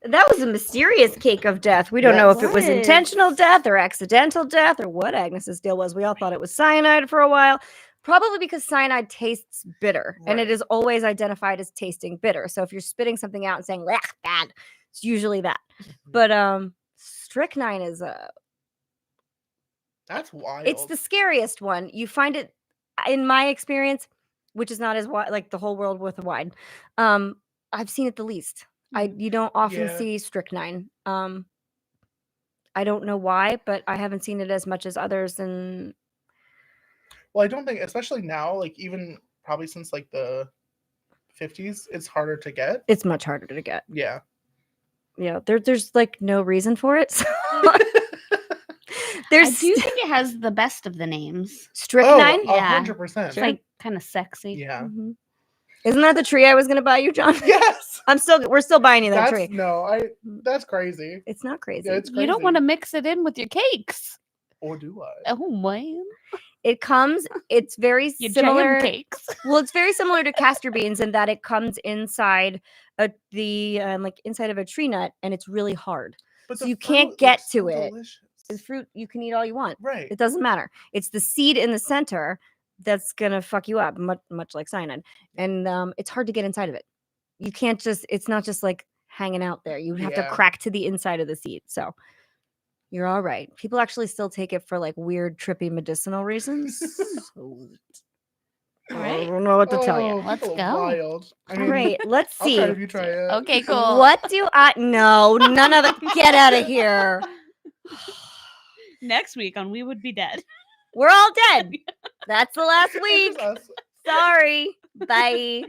That was a mysterious cake of death. We don't know if it was Yes. intentional death or accidental death or what Agnes's deal was. We all thought it was cyanide for a while, probably because cyanide tastes bitter, and it Right. is always identified as tasting bitter. So if you're spitting something out and saying "Ugh, bad," it's usually that. But strychnine is That's wild. it's the scariest one. You find it, in my experience, which is not as wide, like the whole world worth of wine. I've seen it the least. You don't often Yeah. see strychnine. I don't know why, but I haven't seen it as much as others. And Well, I don't think, especially now, like even probably since like the 50s, it's harder to get. it's much harder to get. Yeah. Yeah, there's like no reason for it. So I there's do think it has the best of the names. strychnine. Oh, Yeah. 100%. It's like kind of sexy. Yeah. Mhm. Isn't that the tree I was going to buy you, John? Yes. We're still buying you that That's tree. that's crazy. It's not crazy. Yeah, it's crazy. You don't want to mix it in with your cakes. Or do I? Oh man, It's very your similar. jam cakes. Well, it's very similar to castor beans in that it comes inside inside of a tree nut, and it's really hard. But So the you can't fruit get looks to so it. delicious. The fruit you can eat all you want. Right. It doesn't matter. It's the seed in the center that's gonna fuck you up, much like cyanide. And it's hard to get inside of it. You can't just. It's not just like hanging out there. You would have to Yeah. crack to the inside of the seed. So you're all right. People actually still take it for like weird, trippy medicinal reasons. So, I Right. don't know what to tell you. Let's people are go. Wild. I All mean, right, let's I'll see. try it if you try it. Okay, cool. What do I? No, none of it. Get out of here. Next week on We Would Be Dead. We're all dead. That's the last It's week. just us. Sorry. Bye.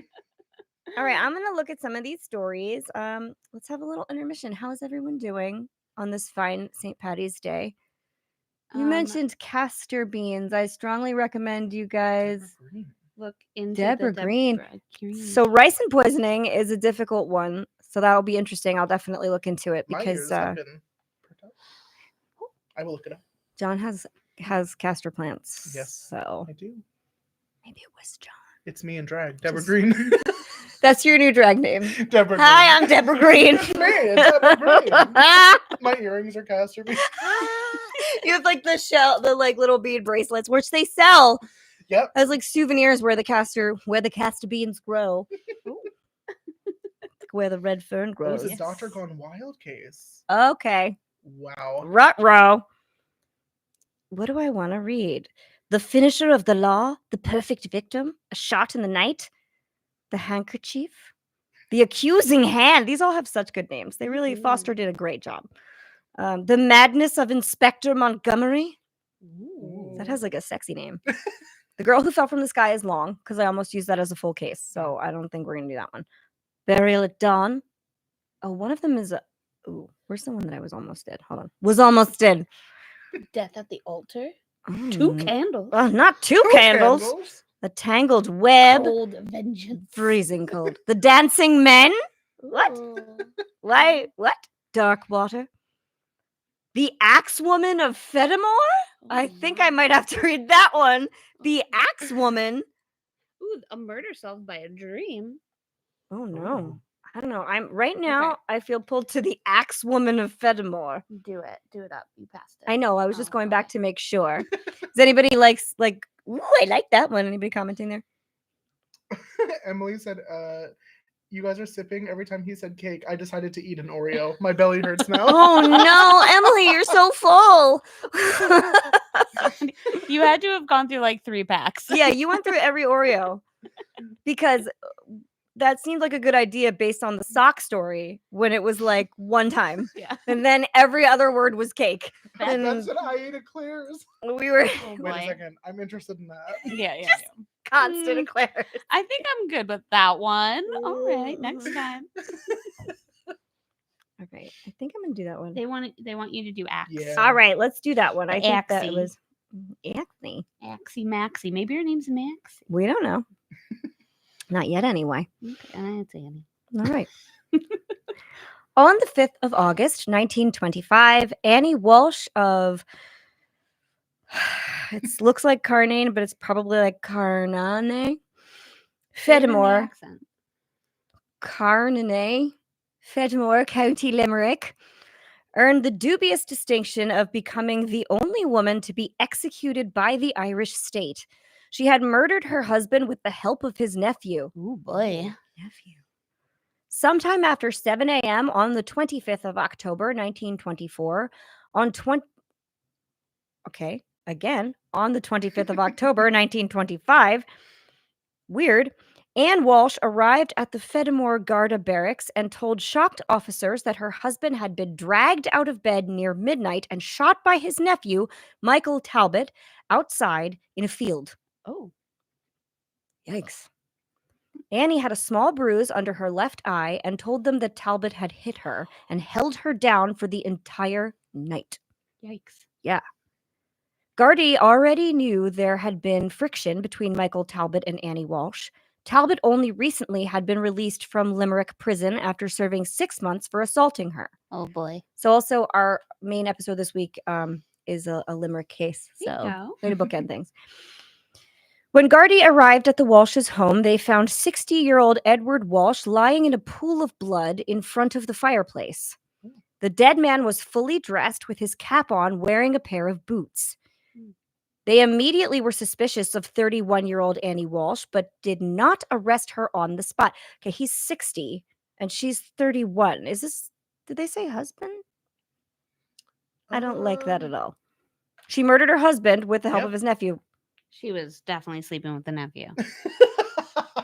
All right, I'm gonna look at some of these stories. Let's have a little intermission. How is everyone doing on this fine St. Patty's Day? You mentioned castor beans. I strongly recommend you guys Look into Deborah the Green. Deborah Green. So rice and poisoning is a difficult one. So that'll be interesting. I'll definitely look into it My because ears have been perked up. I will look it up. John has castor plants. Yes. So I do. maybe it was John. It's me and drag. Deborah Just- Green. That's your new drag name. Deborah Green. Hi, I'm Deborah Green. It's me, it's Deborah Green. My earrings are castor beans. You have like the like little bead bracelets, which they sell Yep. as like souvenirs where the castor beans grow. Where the red fern It grows. was a Dr. Gone Wild case. Okay. Wow. Ruh-roh. What do I want to read? The finisher of the law, the perfect victim, a shot in the night, the handkerchief, the accusing hand. These all have such good names. They really, Foster did a great job. The madness of Inspector Montgomery. That has like a sexy name. The girl who fell from the sky is long because I almost used that as a full case. So I don't think we're going to do that one. Burial at dawn. Oh, one of them is where's the one that I was almost dead? Hold on. Was almost dead. Death at the altar. Mm. 2 candles. Not two candles. The tangled web. Cold vengeance. Freezing cold. The dancing men. What? Ooh. Why? What? Dark water. The axe woman of Fedamore? I think I might have to read that one. The axe woman. Ooh, a murder solved by a dream. Oh no. I don't know. I'm right now. I feel pulled to the axe woman of Fedamore. Do it. Do it up. You passed it. I know. I was just Oh, going back okay. to make sure. Does anybody likes like? Ooh, I like that one. Anybody commenting there? Emily said, you guys are sipping. Every time he said cake, I decided to eat an Oreo. My belly hurts now. Oh no, Emily, you're so full. You had to have gone through like 3 packs. Yeah, you went through every Oreo because that seemed like a good idea based on the sock story when it was like one time. Yeah. And then every other word was cake. And That's what I ate eclairs. we were Oh, Wait a boy. second. I'm interested in that. Yeah, yeah, Just- yeah. constant Mm. eclairs. I think I'm good with that one. All right, next time. Okay, I think I'm gonna do that one. They want you to do axe. Yeah. All right, let's do that one. I The think that Axie. was Axie. Axie Maxie. Maybe your name's Maxie. We don't know. Not yet, anyway. Okay, it's Annie. All right. On the 5th of August, 1925, Annie Walsh of, it looks like Carnane, but it's probably like Carnane, Fedmore, accent. Carnane, Fedmore, County Limerick, earned the dubious distinction of becoming the only woman to be executed by the Irish state. She had murdered her husband with the help of his nephew. Oh boy. Sometime after 7 a.m. on the 25th of October, 1924, on the 25th of October, 1925, weird, Anne Walsh arrived at the Fedmore Garda barracks and told shocked officers that her husband had been dragged out of bed near midnight and shot by his nephew, Michael Talbot, outside in a field. Oh. Yikes. Annie had a small bruise under her left eye and told them that Talbot had hit her and held her down for the entire night. Yikes. Yeah. Gardaí already knew there had been friction between Michael Talbot and Annie Walsh. Talbot only recently had been released from Limerick prison after serving 6 months for assaulting her. Oh boy. So also our main episode this week is a Limerick case. There you So go. way to bookend things. When Gardaí arrived at the Walsh's home, they found 60-year-old Edward Walsh lying in a pool of blood in front of the fireplace. The dead man was fully dressed with his cap on, wearing a pair of boots. They immediately were suspicious of 31-year-old Annie Walsh, but did not arrest her on the spot. Okay, he's 60 and she's 31. Did they say husband? I don't like that at all. She murdered her husband with the help of his nephew. She was definitely sleeping with the nephew.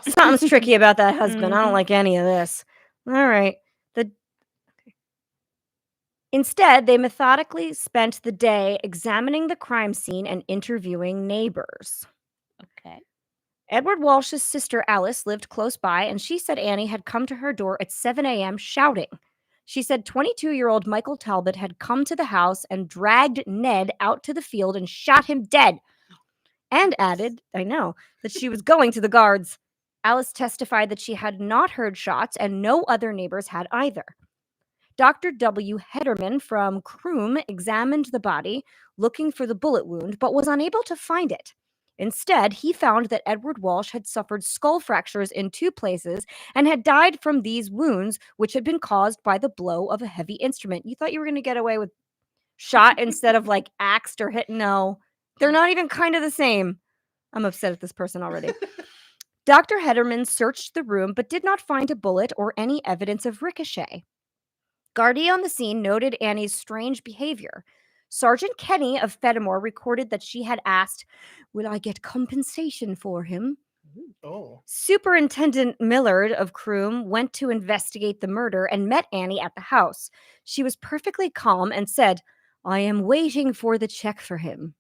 Something's tricky about that husband. I don't like any of this. All right. Instead, they methodically spent the day examining the crime scene and interviewing neighbors. Okay. Edward Walsh's sister Alice lived close by, and she said Annie had come to her door at 7 a.m. shouting. She said 22-year-old Michael Talbot had come to the house and dragged Ned out to the field and shot him dead. And added, that she was going to the guards. Alice testified that she had not heard shots, and no other neighbors had either. Dr. W. Hederman from Croom examined the body, looking for the bullet wound, but was unable to find it. Instead, he found that Edward Walsh had suffered skull fractures in 2 places and had died from these wounds, which had been caused by the blow of a heavy instrument. You thought you were going to get away with shot instead of like axed or hit? No, they're not even kind of the same. I'm upset at this person already. Dr. Hederman searched the room but did not find a bullet or any evidence of ricochet. Gardaí on the scene noted Annie's strange behavior. Sergeant Kenny of Fedmore recorded that she had asked, "Will I get compensation for him?" Oh. Superintendent Millard of Croom went to investigate the murder and met Annie at the house. She was perfectly calm and said, "I am waiting for the check for him."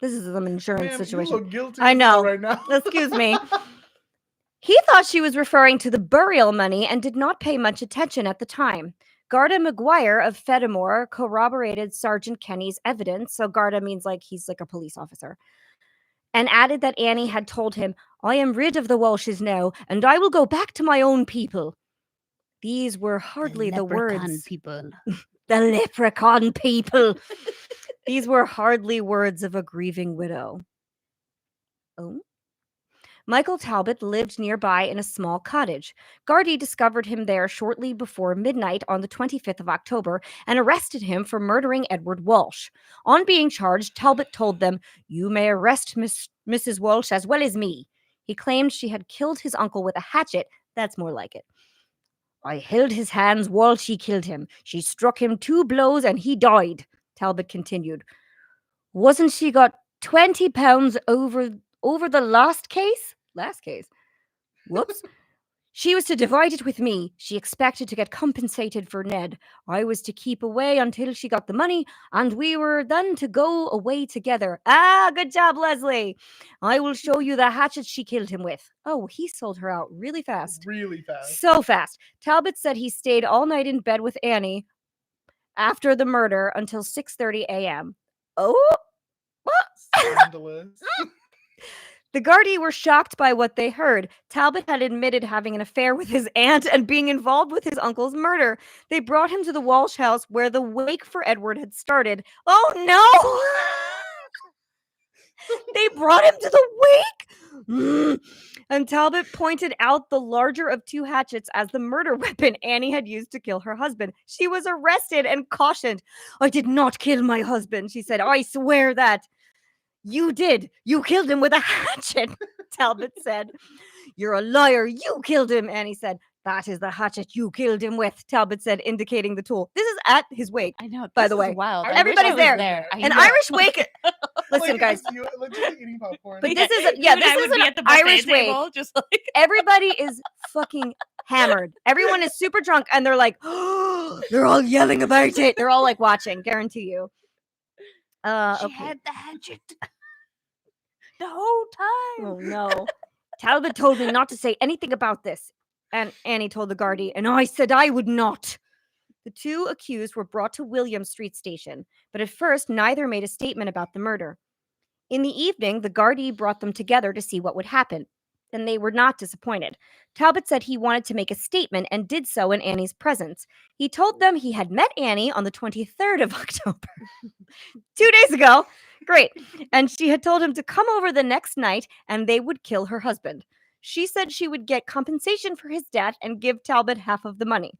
This is an insurance Ma'am, situation. You look guilty I know. right now. Excuse me. He thought she was referring to the burial money and did not pay much attention at the time. Garda McGuire of Fedmore corroborated Sergeant Kenny's evidence. So Garda means like he's like a police officer. And added that Annie had told him, "I am rid of the Walshes now, and I will go back to my own people." These were hardly the words. People. The leprechaun people. These were hardly words of a grieving widow. Oh? Michael Talbot lived nearby in a small cottage. Gardaí discovered him there shortly before midnight on the 25th of October and arrested him for murdering Edward Walsh. On being charged, Talbot told them, "You may arrest Mrs. Walsh as well as me." He claimed she had killed his uncle with a hatchet. That's more like it. "I held his hands while she killed him. She struck him 2 blows and he died," Talbot continued. "Wasn't she got £20 over the last case? Whoops. She was to divide it with me. She expected to get compensated for Ned. I was to keep away until she got the money, and we were then to go away together." Ah, good job, Leslie. "I will show you the hatchet she killed him with." Oh, he sold her out really fast. Really fast. So fast. Talbot said he stayed all night in bed with Annie after the murder until 6:30 a.m. Oh, what? Scandalous. The Gardaí were shocked by what they heard. Talbot had admitted having an affair with his aunt and being involved with his uncle's murder. They brought him to the Walsh house where the wake for Edward had started. Oh no! They brought him to the wake! And Talbot pointed out the larger of two hatchets as the murder weapon Annie had used to kill her husband. She was arrested and cautioned. I did not kill my husband, she said. I swear that. You did. You killed him with a hatchet, Talbot said. You're a liar. You killed him, Annie said. That is the hatchet you killed him with, Talbot said, indicating the tool. This is at his wake. I know. By this the is way. wild. Everybody's I wish I was there. I An know. Irish wake. Listen, guys. Legit eating popcorn. But this is an Irish wake. Just like Everybody is fucking hammered. Everyone is super drunk, and they're like, they're all yelling about it. They're all like watching. Guarantee you. she Okay. had the hatchet the whole time. Oh no. Talbot told me not to say anything about this. And Annie told the Gardaí, and I said I would not. The two accused were brought to William Street Station, but at first neither made a statement about the murder. In the evening, the Gardaí brought them together to see what would happen, and they were not disappointed. Talbot said he wanted to make a statement and did so in Annie's presence. He told them he had met Annie on the 23rd of October, 2 days ago. Great. And she had told him to come over the next night and they would kill her husband. She said she would get compensation for his death and give Talbot half of the money.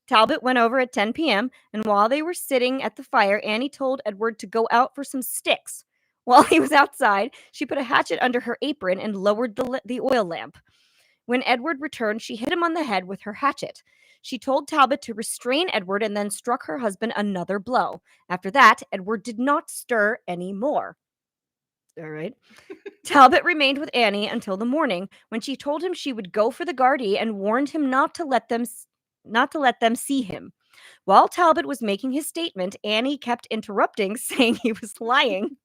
Talbot went over at 10 p.m., and while they were sitting at the fire, Annie told Edward to go out for some sticks. While he was outside, she put a hatchet under her apron and lowered the oil lamp. When Edward returned, she hit him on the head with her hatchet. She told Talbot to restrain Edward and then struck her husband another blow. After that, Edward did not stir anymore. All right. Talbot remained with Annie until the morning, when she told him she would go for the Gardaí and warned him not to let them see him. While Talbot was making his statement, Annie kept interrupting, saying he was lying.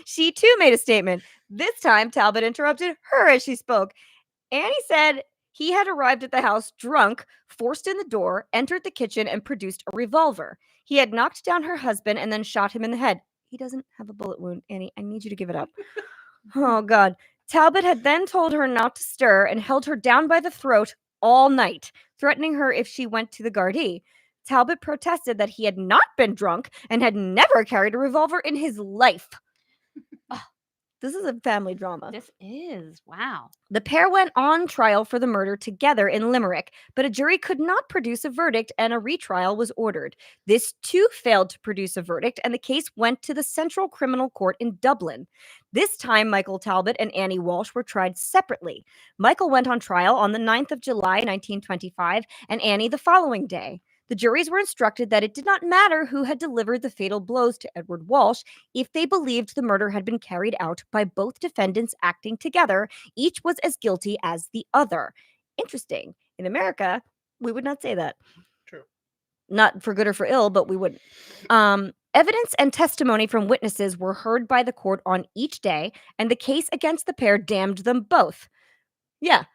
She too made a statement. This time, Talbot interrupted her as she spoke. Annie said he had arrived at the house drunk, forced in the door, entered the kitchen, and produced a revolver. He had knocked down her husband and then shot him in the head. He doesn't have a bullet wound, Annie. I need you to give it up. Oh, God. Talbot had then told her not to stir and held her down by the throat all night, threatening her if she went to the Gardaí. Talbot protested that he had not been drunk and had never carried a revolver in his life. This is a family drama. This is. Wow. The pair went on trial for the murder together in Limerick, but a jury could not produce a verdict and a retrial was ordered. This too failed to produce a verdict, and the case went to the Central Criminal Court in Dublin. This time, Michael Talbot and Annie Walsh were tried separately. Michael went on trial on the 9th of July, 1925, and Annie the following day. The juries were instructed that it did not matter who had delivered the fatal blows to Edward Walsh if they believed the murder had been carried out by both defendants acting together. Each was as guilty as the other. Interesting. In America, we would not say that. True. Not for good or for ill, but we wouldn't. Evidence and testimony from witnesses were heard by the court on each day, and the case against the pair damned them both. Yeah.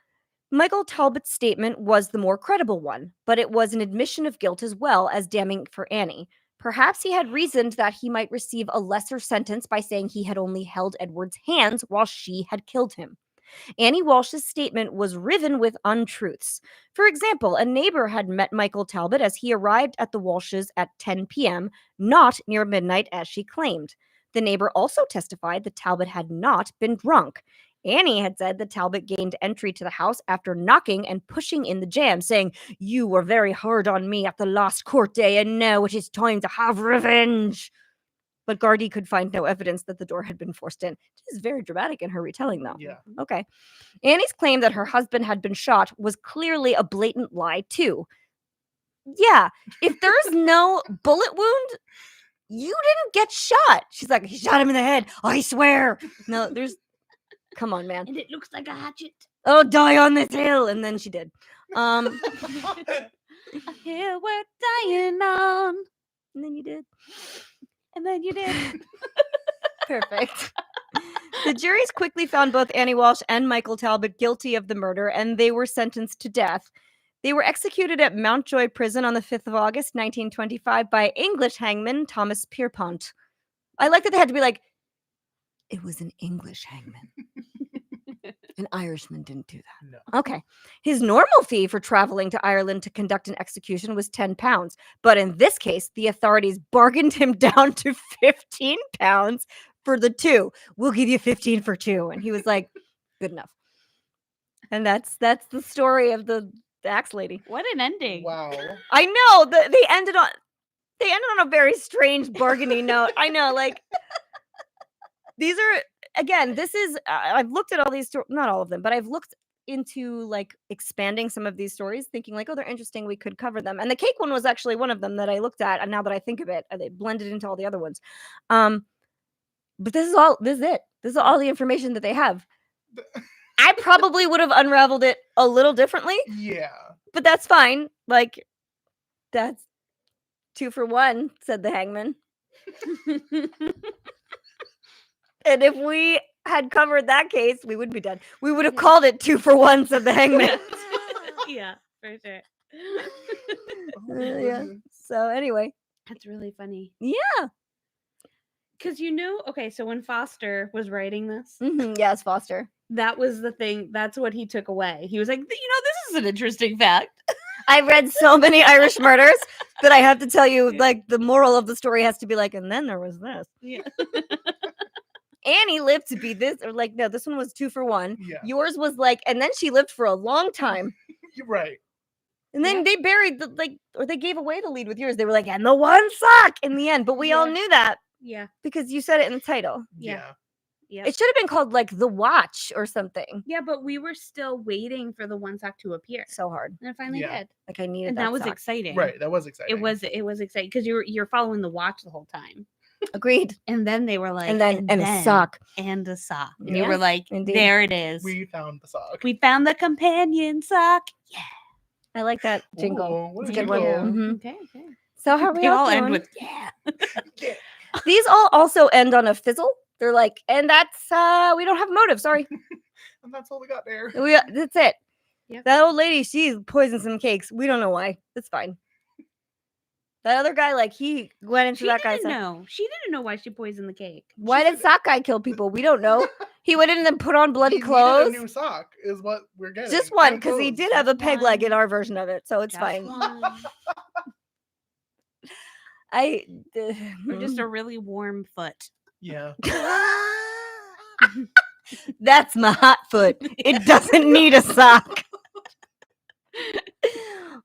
Michael Talbot's statement was the more credible one, but it was an admission of guilt as well as damning for Annie. Perhaps he had reasoned that he might receive a lesser sentence by saying he had only held Edward's hands while she had killed him. Annie Walsh's statement was riven with untruths. For example, a neighbor had met Michael Talbot as he arrived at the Walshes at 10 p.m., not near midnight as she claimed. The neighbor also testified that Talbot had not been drunk. Annie had said that Talbot gained entry to the house after knocking and pushing in the jamb, saying, "You were very hard on me at the last court day, and now it is time to have revenge." But Gardaí could find no evidence that the door had been forced in. She is very dramatic in her retelling, though. Yeah. Okay. Annie's claim that her husband had been shot was clearly a blatant lie, too. Yeah, if there's no bullet wound, you didn't get shot. She's like, he shot him in the head. I swear. No, there's... Come on, man. And it looks like a hatchet. Oh, die on this hill. And then she did. A hill we're dying on. And then you did. And then you did. Perfect. The juries quickly found both Annie Walsh and Michael Talbot guilty of the murder, and they were sentenced to death. They were executed at Mountjoy Prison on the 5th of August, 1925, by English hangman Thomas Pierpont. I like that they had to be like, it was an English hangman. An Irishman didn't do that. No. Okay. His normal fee for traveling to Ireland to conduct an execution was £10. But in this case, the authorities bargained him down to £15 for the two. We'll give you 15 for two. And he was like, good enough. And that's the story of the axe lady. What an ending. Wow. I know. They ended on a very strange bargaining note. I know, like these are again, this is I've looked at all these not all of them, but I've looked into like expanding some of these stories, thinking like, oh, they're interesting, we could cover them. And the cake one was actually one of them that I looked at, and now that I think of it, they blended into all the other ones. But this is it. This is all the information that they have. I probably would have unraveled it a little differently. Yeah. But that's fine. Like, that's 2 for 1, said the hangman. And if we had covered that case, we would be done. We would have called it 2 for 1, said the hangman. Yeah, for sure. Yeah. So anyway. That's really funny. Yeah. Because okay, so when Foster was writing this, Yes, Foster. that was the thing. That's what he took away. He was like, this is an interesting fact. I read so many Irish murders that I have to tell you, like, the moral of the story has to be like, and then there was this. Yeah. Annie lived to be this, or like, no, this one was 2 for 1. Yeah. Yours was like, and then she lived for a long time. You're right. And then they buried or they gave away the lead with yours. They were like, and the one suck in the end. But we all knew that. Yeah. Because you said it in the title. Yeah. Yeah. It should have been called like The Watch or something. Yeah, but we were still waiting for the one sock to appear. So hard. And it finally did. Like I needed And that that was sock. exciting. Right. That was exciting. It was exciting because you're following the watch the whole time. Agreed. And then they were like, and a sock. And a sock. And Yeah, we were like, indeed. there it is. We found the sock. We found the companion sock. Yeah. I like that jingle. Ooh, what It's a a good one. jingle. Mhm. Okay. So how are we They all end doing? with yeah. These all also end on a fizzle. They're like, and that's we don't have motive. Sorry. And that's all we got there. That's it. Yep. That old lady, she poisoned some cakes. We don't know why. That's fine. That other guy, like, he went into that guy's house. She didn't know why she poisoned the cake. Why did sock guy kill people? We don't know. He went in and put on bloody He needed clothes. a new sock is what we're getting. Just one, And because he clothes. did have a Just peg leg in one. our version of it, so it's Just fine. one. Or just a really warm foot. Yeah. That's my hot foot. It doesn't need a sock.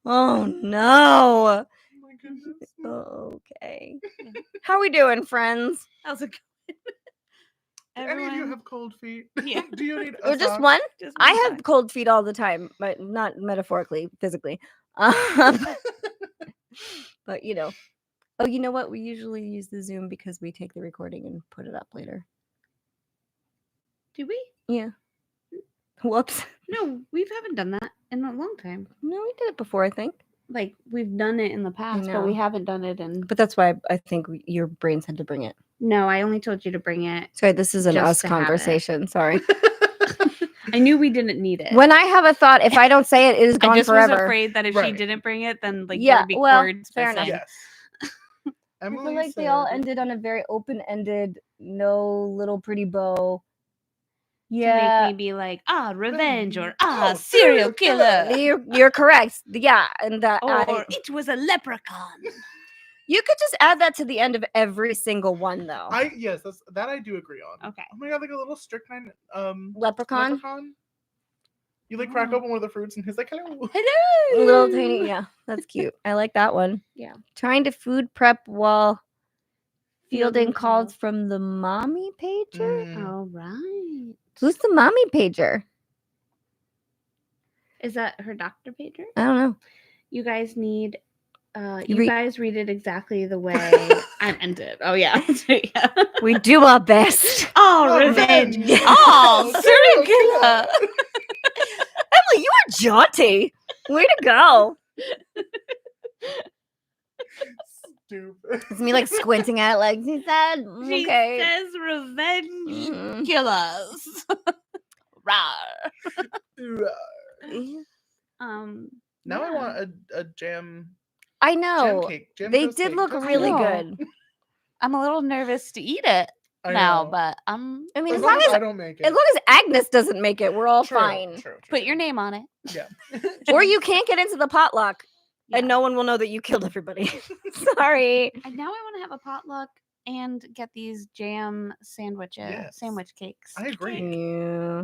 Oh no. Oh my goodness. Okay. How we doing, friends? How's it going? Do any of you have cold feet? Yeah. Do you need a Or just sock? one? Just I one have sock. cold feet all the time, but not metaphorically, physically. But you know. Oh, you know what? We usually use the Zoom because we take the recording and put it up later. Do we? Yeah. Whoops. No, we haven't done that in a long time. No, we did it before, I think. Like we've done it in the past, but we know. haven't done it in. But that's why I think your brains had to bring it. No, I only told you to bring it. Sorry, this is an Just us to have it. conversation. Sorry. I knew we didn't need it. When I have a thought, if I don't say it, it is gone I just forever. was afraid that if she Right. didn't bring it, then like Yeah, there'd be well, cords fair enough. missing. Yes. I Emily feel like they all said- ended on a very open-ended, no little pretty bow. To Yeah, make me be like, revenge, or Oh, serial killer. you're correct. Yeah, and that Or it was a leprechaun. you could just add that to the end of every single one, though. Yes, that I do agree on. Okay. Oh my god, like a little strychnine Leprechaun, leprechaun. You like crack open one of the fruits and he's like, hello. Hello. little tiny. Yeah, that's cute. I like that one. Yeah. Trying to food prep while fielding Fielding calls calls. from the mommy pager. Mm. All right. Who's the mommy pager? Is that her doctor pager? I don't know. You guys need. You You read- guys read it exactly the way I meant it. Oh yeah. Yeah. We do our best. Oh, revenge. revenge. Oh, serial killer. Emily, you are jaunty. Way to go. Stupid. It's me like squinting at it, like he said. She Okay. says revenge Mhm. killers. Rawr. Now I yeah. want a jam I know. cake. Jam They toast did cake. look That's really know. good. I'm a little nervous to eat it. I now, know. but I mean, As as long long as as I don't make it. as long as Agnes doesn't make it, we're all True, fine. True. put your name on it. Yeah. Or you can't get into the potluck, Yeah. and no one will know that you killed everybody. Sorry. And now I want to have a potluck and get these jam sandwich cakes. I agree. Yeah.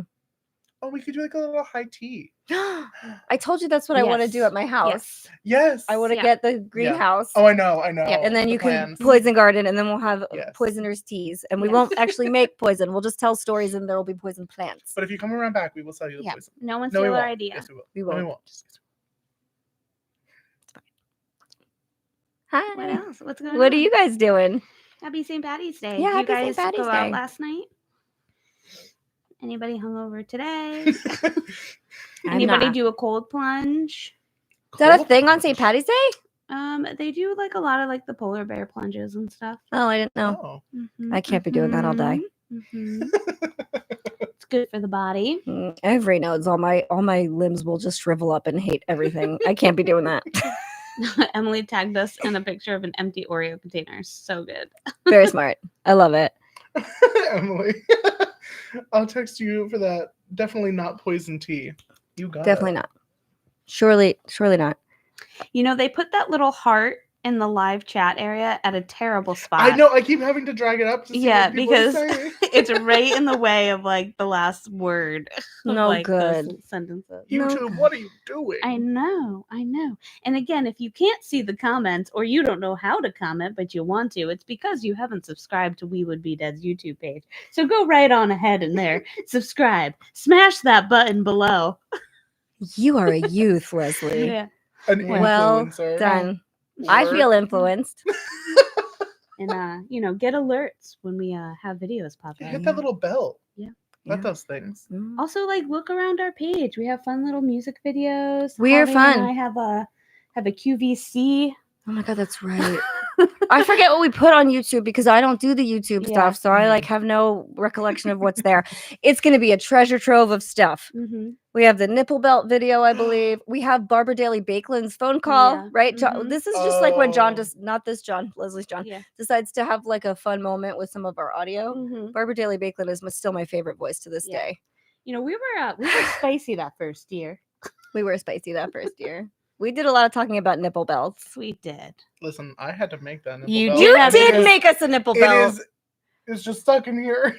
Oh, we could do like a little high tea. I told you that's what I want to do Yes. at my house. Yes. I want to Yeah. get the greenhouse. Oh, I know. And then The you can plans. poison garden, and then we'll have Yes. poisoners' teas. And we Yes. won't actually make poison. We'll just tell stories, and there will be poison plants. But if you come around back, we will sell you the Yeah. poison. No one No, we steal our won't. idea. Yes, we will. We No, we won't. won't. Hi. What else? What's going on? What are you guys doing? Happy St. Patty's Day. Yeah, you happy guys St. Patty's go Day. out last night? Anybody hungover today? I'm Anybody not. do a cold plunge? Is that a Cold thing on plunge. St. Patty's Day? They do like a lot of like the polar bear plunges and stuff. Oh, I didn't know. Oh. Mhm, I can't be doing that all day. mhm. It's good for the body. Every knows all my limbs will just shrivel up and hate everything. I can't be doing that. Emily tagged us in a picture of an empty Oreo container. So good. Very smart. I love it. Emily. I'll text you for that. Definitely not poison tea. You got Definitely it. not. Surely not. You know, they put that little heart in the live chat area at a terrible spot. I know. I keep having to drag it up to see Yeah, what people because say. it's right in the way of like the last word. Of, No like, those good. sentences. YouTube, what are you doing? I know. And again, if you can't see the comments or you don't know how to comment, but you want to, it's because you haven't subscribed to We Would Be Dead's YouTube page. So go right on ahead in there, subscribe, smash that button below. You are a youth, Leslie. Yeah. An Well influencer. done. I Word. feel influenced. And get alerts when we have videos pop You up. hit that little bell. Yeah. That Yeah. does things. Mm. Also, like look around our page. We have fun little music videos. We're Holly fun. And I have a QVC. Oh my god, that's right. I forget what we put on YouTube because I don't do the YouTube Yeah. stuff, so I like have no recollection of what's there. It's going to be a treasure trove of stuff. Mm-hmm. We have the nipple belt video, I believe. We have Barbara Daly Bakeland's phone call, Yeah. right? Mhm. This is just like when John Oh. does, not this John, Leslie's John, Yeah. decides to have like a fun moment with some of our audio. Mm-hmm. Barbara Daly Bakeland is still my favorite voice to this Yeah. day. You know, we were spicy that first year. We were spicy that first year. We did a lot of talking about nipple belts. We did. Listen, I had to make that nipple You belt. did You have did it. make us a nipple It belt. is. It's just stuck in here.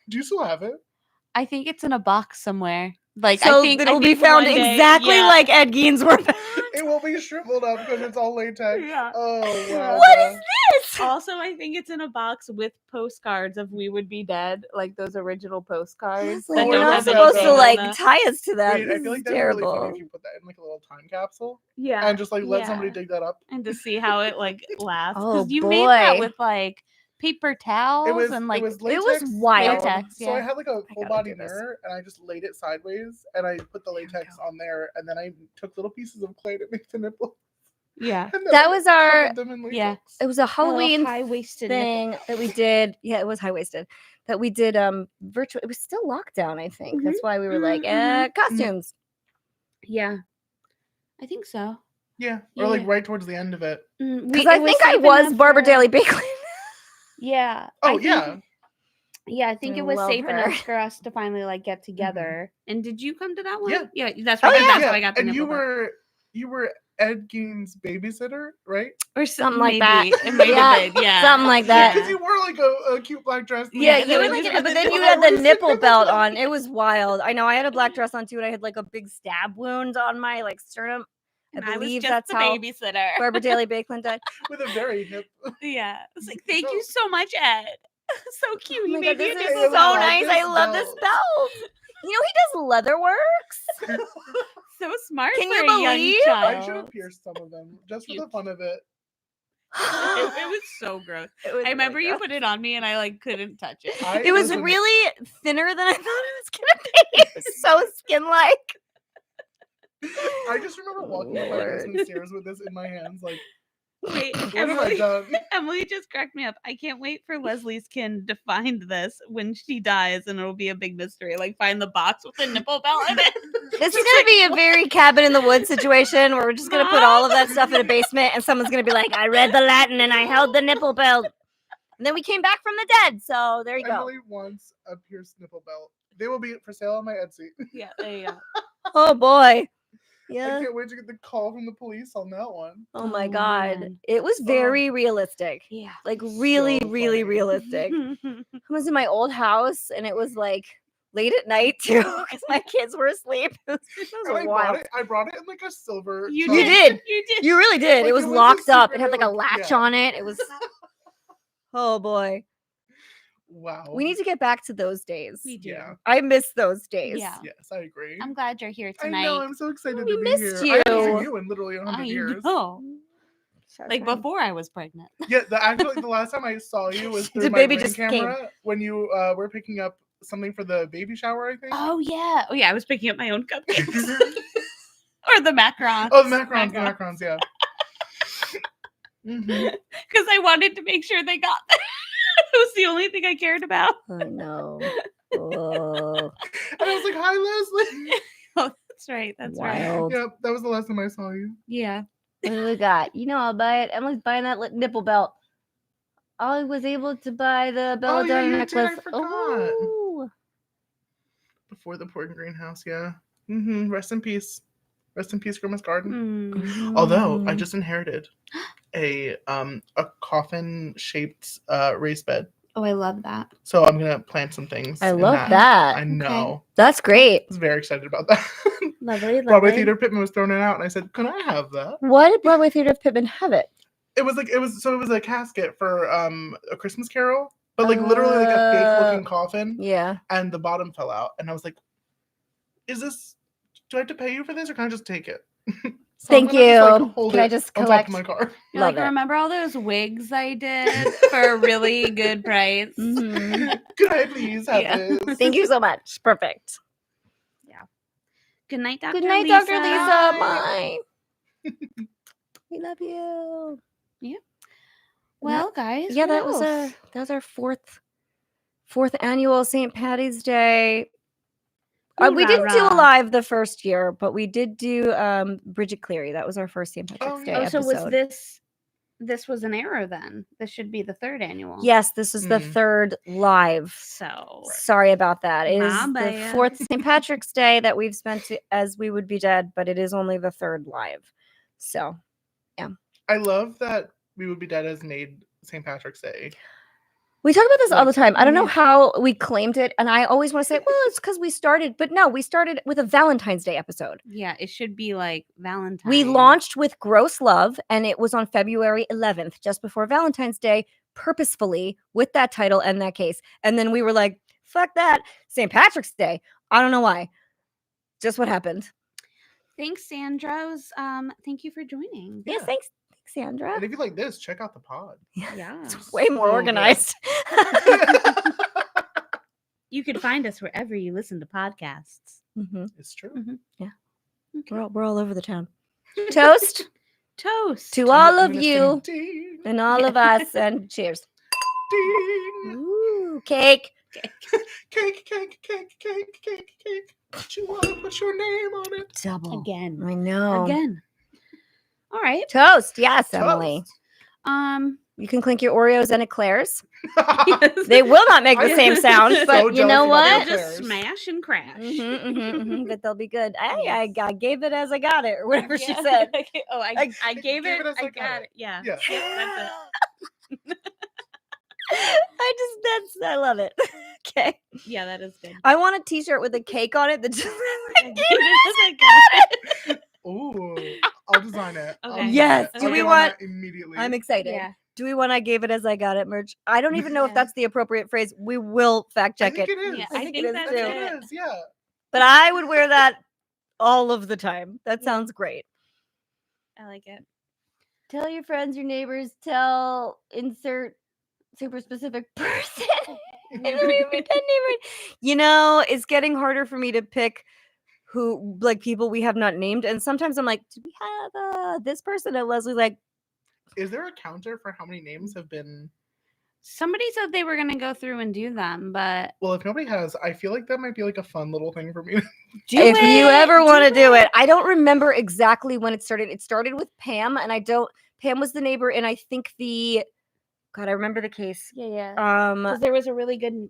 Do you still have it? I think it's in a box somewhere. Like So I think it'll I be think found one day- exactly yeah. like Ed Gein's were found. It will be shriveled up because it's all latex. Yeah. Oh wow. What is this? Also, I think it's in a box with postcards of We Would Be Dead, like those original postcards. Leslie, that Oh, you're don't not have supposed anything to on like the- tie us to that. Wait, I This feel is like that's really funny terrible. if you put that in like a little time capsule Yeah. and just like let yeah. somebody dig that up. And to see how it like lasts. Oh, Because you made that boy. with like paper towels and like it was It latex. was wild. latex, So I yeah. had like a full gotta body do this. mirror and I just laid it sideways and I put the we latex go. on there and then I took little pieces of clay to make the nipple. Yeah. And then That I was our- covered them in latex. Yeah. It was a Halloween high waisted thing that we did. Yeah, it was high waisted. That we did virtual. It was still lockdown, I think. That's why we were like, Mhm, costumes. Yeah. I think so. Yeah. Or like Yeah. right towards the end of it. Because I think I was Barbara Daly Bakeland. Yeah. Oh I think- yeah. Yeah, I think I it was love safe her. enough for us to finally like get together. And did you come to that one? Yeah. Yeah, that's Oh, right. yeah. That's yeah. how I got the And you nipple belt. were Ed Gein's babysitter, right? Or Something like maybe. that. It might Yeah, have been. Yeah. Something like that. Because you wore like a cute black dress. Yeah, Yeah, you so were it like, was but with then the you had the always nipple nipple belt belt. on. It was wild. I know. I had a black dress on too, and I had like a big stab wound on my like sternum. And I I was believe just that's the how babysitter. Barbara Daly Bakeland died. with a very hip. Yeah. It's like, thank you so much, Ed. So cute. Oh You my made God, me this a is nipple so belt. nice. I This love this belt. belt. You know he does leather works. So smart Can for you a young believe? I should child. have pierced some of them just for You- the fun of it. It was so gross. It was I remember really you gross. put it on me and I like couldn't touch it. It was Listen, really thinner than I thought it was gonna be. It was so skin-like. I just remember walking up my Lord. basement stairs with this in my hands, like, Wait, what have I Emily, done? Emily just cracked me up. I can't wait for Leslie's kin to find this when she dies, and it'll be a big mystery. Like find the box with the nipple belt in it. This is gonna be a very cabin in the woods situation where we're just gonna put all of that stuff in a basement, and someone's gonna be like, "I read the Latin and I held the nipple belt." And then we came back from the dead. So there you go. Emily wants a pierced nipple belt. They will be for sale on my Etsy. Yeah, there you go. Oh boy. I Yeah. can't wait to get the call from the police on that one. Oh my Oh, God. man. It was very realistic. Yeah. Like really, So really funny. realistic. I was in my old house and it was like late at night too because my kids were asleep. It And was wild. I brought it in like a silver. You tub. did. You did. You really did. Like, It was it was a locked up. It secret, had like a like, latch yeah. on it. It was. Oh boy. Wow. We need to get back to those days. We do. Yeah. I miss those days. Yeah. Yes, I agree. I'm glad you're here I tonight. know. I'm so excited We to be missed here. I haven't you. seen you in literally 100 years. know. Sorry, Like sorry. before I was pregnant. Yeah, the last time I saw you was through The my baby Ring just camera when you were picking up something for the baby shower, I think. Oh yeah. Oh yeah. I was picking up my own cupcakes. Or the macarons. Oh, the macarons, yeah. Mhm. Because I wanted to make sure they got them. It was the only thing I cared about. I know. Oh, And I was like, "Hi, Leslie." Oh, that's right. That's right. wild. Yep, that was the last time I saw you. Yeah. What do we got? You know, I'll buy it. Emily's buying that nipple belt. I was able to buy the belladonna you did, I necklace. forgot. Oh, Before the pork and greenhouse, yeah. Rest in peace. Rest in peace, Grandma's garden. Mm. Although I just inherited a coffin shaped raised bed. Oh, I love that. So I'm gonna plant some things. I in love that. I know. That's great. I was very excited about that. Lovely. Broadway Theater Pittman was throwing it out, and I said, "Can I have that?" Why did Broadway Theater of Pittman have it? It was a casket for A Christmas Carol, but like literally like a fake looking coffin, Yeah. and the bottom fell out, and I was like, "Is this? Do I have to pay you for this, or can I just take it?" So I'm Thank gonna just, like, you. hold Can I it just on top collect? of my car? You're Love like, it. remember all those wigs I did for a really good price? Mhm. Could I please have Yeah. this? Thank you so much. Perfect. Good night, Dr. Good night, Lisa. Dr. Lisa. Bye. We love you. Well, guys. Yeah, what that was else? our fourth annual St. Patty's Day. We didn't do a Hoorah. live the first year, but we did do Bridget Cleary. That was our first St. Patrick's Day Oh, episode. so was this was an error then? This should be the third annual. Yes, this is the third live. So Sorry about that. It is My the bad. fourth St. Patrick's Day that we've spent as we would be dead, but it is only the third live. So I love that We Would Be Dead as made St. Patrick's Day. we talk about this all the Like, time. I don't know how we claimed it, and I always want to say, well, it's because we started, but no, we started with a Valentine's Day episode. yeah, it should be like Valentine's. We launched with Gross Love, and it was on February 11th, just before Valentine's Day, purposefully with that title and that case. And then we were like, fuck that. St. Patrick's Day. I don't know why. Just what happened. Thanks, Sandra. It was, thank you for joining. Yeah, thanks, Sandra. And if you like this, check out the pod. Yeah. It's way more So good. organized. You can find us wherever you listen to podcasts. Mhm. It's true. Okay. We're all over the town. Toast Toast. to all I'm of gonna you sing ding, and all of us, and cheers. ding. Ooh, cake. Cake. What you want to put your name on it? Double. Again. I know. Again. All right. Toast. Yes, Emily. Toast. You can clink your Oreos and eclairs. Yes. They will not make the I'm same sound, so but you know jealous about what? They'll Eclairs. just smash and crash. But they'll be good. I Yes. gave it as I got it, or whatever she Yeah. said. Oh, I gave it. as I got it. Yeah. Yeah. That's it. I love it. Okay. Yeah, that is good. I want a t-shirt with a cake on it that just I gave it as I got it. Ooh, I'll design it. I'll Okay. design Yes. it. Do I'll we get on want- that immediately? I'm excited. Yeah. Do we want I gave it as I got it merch? I don't even know if Yeah. that's the appropriate phrase. We will fact I check think it. it is. Yeah, I think it that's is too. It is. Yeah. But I would wear that all of the time. That sounds great. I like it. Tell your friends, your neighbors, tell insert super specific person. I don't even pretend neighbor. You know, it's getting harder for me to pick who, like, people we have not named. And sometimes I'm like, do we have this person? And Leslie's like, Is there a counter for how many names have been? Somebody said they were gonna go through and do them, but Well, if nobody has, I feel like that might be like a fun little thing for me. if you ever want to do it. I don't remember exactly when it started. It started with Pam, and Pam was the neighbor, and I think the God, I remember the case. Yeah. Um, Because there was a really good.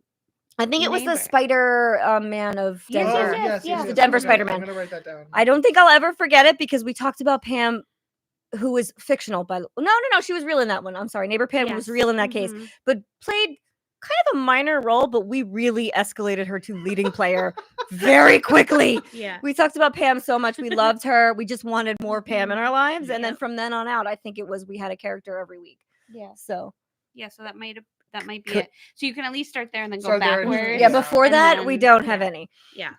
I think it was the Neighbor. Spider Man of Yes, Denver. yes. The Denver Okay, Spider-Man. I'm gonna write that down. I don't think I'll ever forget it because we talked about Pam, who was fictional. No, she was real in that one. I'm sorry, neighbor Pam was real in that case, but played kind of a minor role. But we really escalated her to leading player very quickly. Yeah. We talked about Pam so much. We loved her. We just wanted more Pam in our lives, and then Yep. from then on out, I think it was we had a character every week. Yeah. So So that might be Could- it. So you can at least start there and then go Start there and- backwards. yeah, Yeah. before and that, we then- don't have any. Yeah.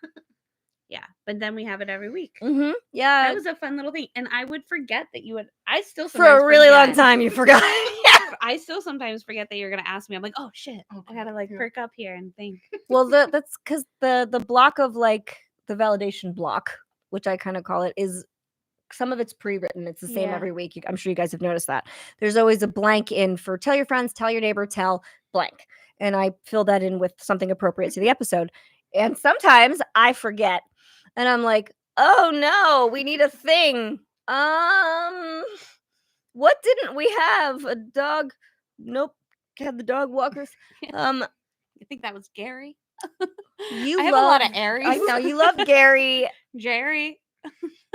But then we have it every week. Mm-hmm. Yeah, That was a fun little thing, and I would forget that you would. I still for a sometimes really long forget. time, you forgot. I still sometimes forget that you're gonna ask me. I'm like, oh shit, Oh, I gotta like yeah. perk up here and think. Well, that's because the block of like the validation block, which I kind of call it, is some of it's pre-written. It's the same Yeah. every week. I'm sure you guys have noticed that. There's always a blank in for tell your friends, tell your neighbor, tell blank, and I fill that in with something appropriate to the episode. And sometimes I forget, and I'm like, oh no, we need a thing. What didn't we have? A dog? Nope. Had the dog walkers. I think that was Gary. You I have a lot of love- Aries. I know you love Gary. Jerry.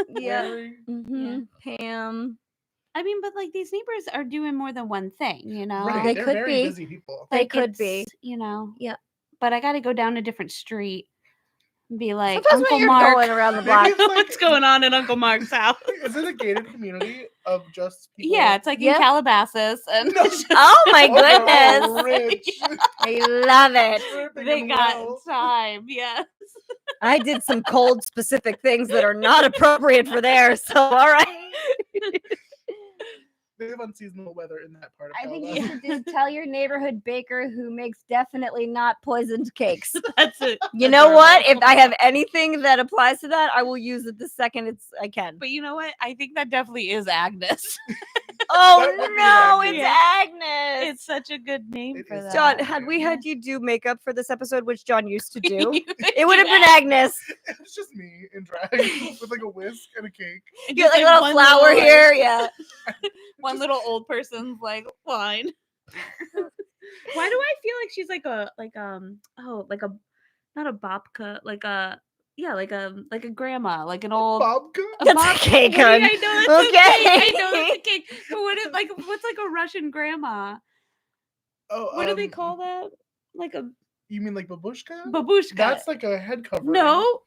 Yeah. Larry. Mhm. Pam. I mean, but like these neighbors are doing more than one thing, you know. Right, They they're could very be. busy people. They Like, could be. it's, you know. Yeah. But I got to go down a different street and be like, Sometimes Uncle when you're Mark, going around the Maybe block. it's like- what's going on in Uncle Mark's house? Is it a gated community of just people? Yeah, it's like Yeah. in Calabasas, and No. Oh my Oh, they're all goodness. rich. I love it. Dripping they in got wealth. time. Yes. I did some cold specific things that are not appropriate for there. So all right. They have unseasonal weather in that part of I think Calabasas. you should just tell your neighborhood baker who makes definitely not poisoned cakes. That's it. You know what? If I have anything that applies to that, I will use it the second I can. But you know what? I think that definitely is Agnes. Oh That would be no, Agnes. it's Yeah. Agnes. It's such a good name It for is that. John, Yeah. had we had you do makeup for this episode, which John used to do, You it would have been Agnes. It was just me in drag with like a whisk and a cake. And You got just, like a little one flower little, here, yeah. One Just- little old person's like line. Why do I feel like she's like a not a babka, like a grandma, like an old Babka? a That's bob- a cake, what do hun. you- I know it's Okay. a cake. I know it's a cake. But what's like a Russian grandma? Oh, What do they call that? Like a You mean like babushka? babushka. That's like a head covering. no.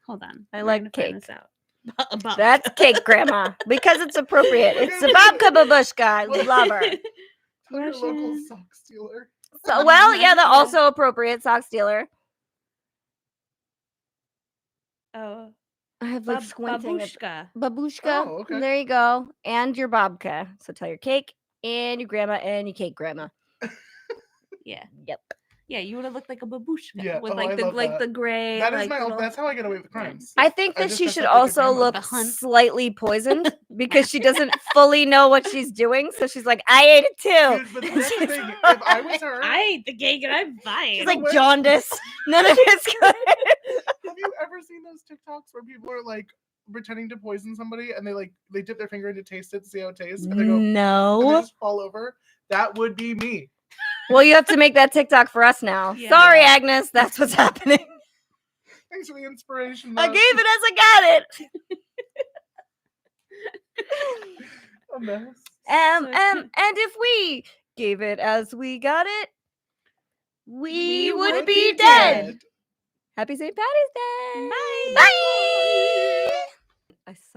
Hold on. I We're like gonna find cake. this out. A babka. That's cake, Grandma, because it's appropriate. It's a babka babushka. I love her. Tell your local Russian. sock stealer. So, well, yeah, they're Yeah. also appropriate. Sock stealer. Oh, I have like squinting. at- babushka. Babushka. Oh, okay. There you go. And your babka. So tell your cake and your grandma and your cake grandma. Yeah. Yep. Yeah, you would have looked like a babushka Yeah, with I like love that. the gray. That is like, my. little- That's how I get away with crimes. I think I that just she dress should up like a also grandma. look The hunt. slightly poisoned because she doesn't fully know what she's doing. So she's like, I ate it too. Dude, but that's the thing. If I was her, I ate the cake and I'm fine. She's like what? jaundice. None of it's good. have you ever seen those TikToks where people are like pretending to poison somebody and they dip their finger in to taste it to see how it tastes and they go and they No. just fall over? That would be me. Well, you have to make that TikTok for us now. Yeah. Sorry, Agnes. That's what's happening. Thanks for the inspiration. I Mom. gave it as I got it. a mess. And if we gave it as we got it, we would be dead. Happy St. Patty's Day. Bye. Bye. I saw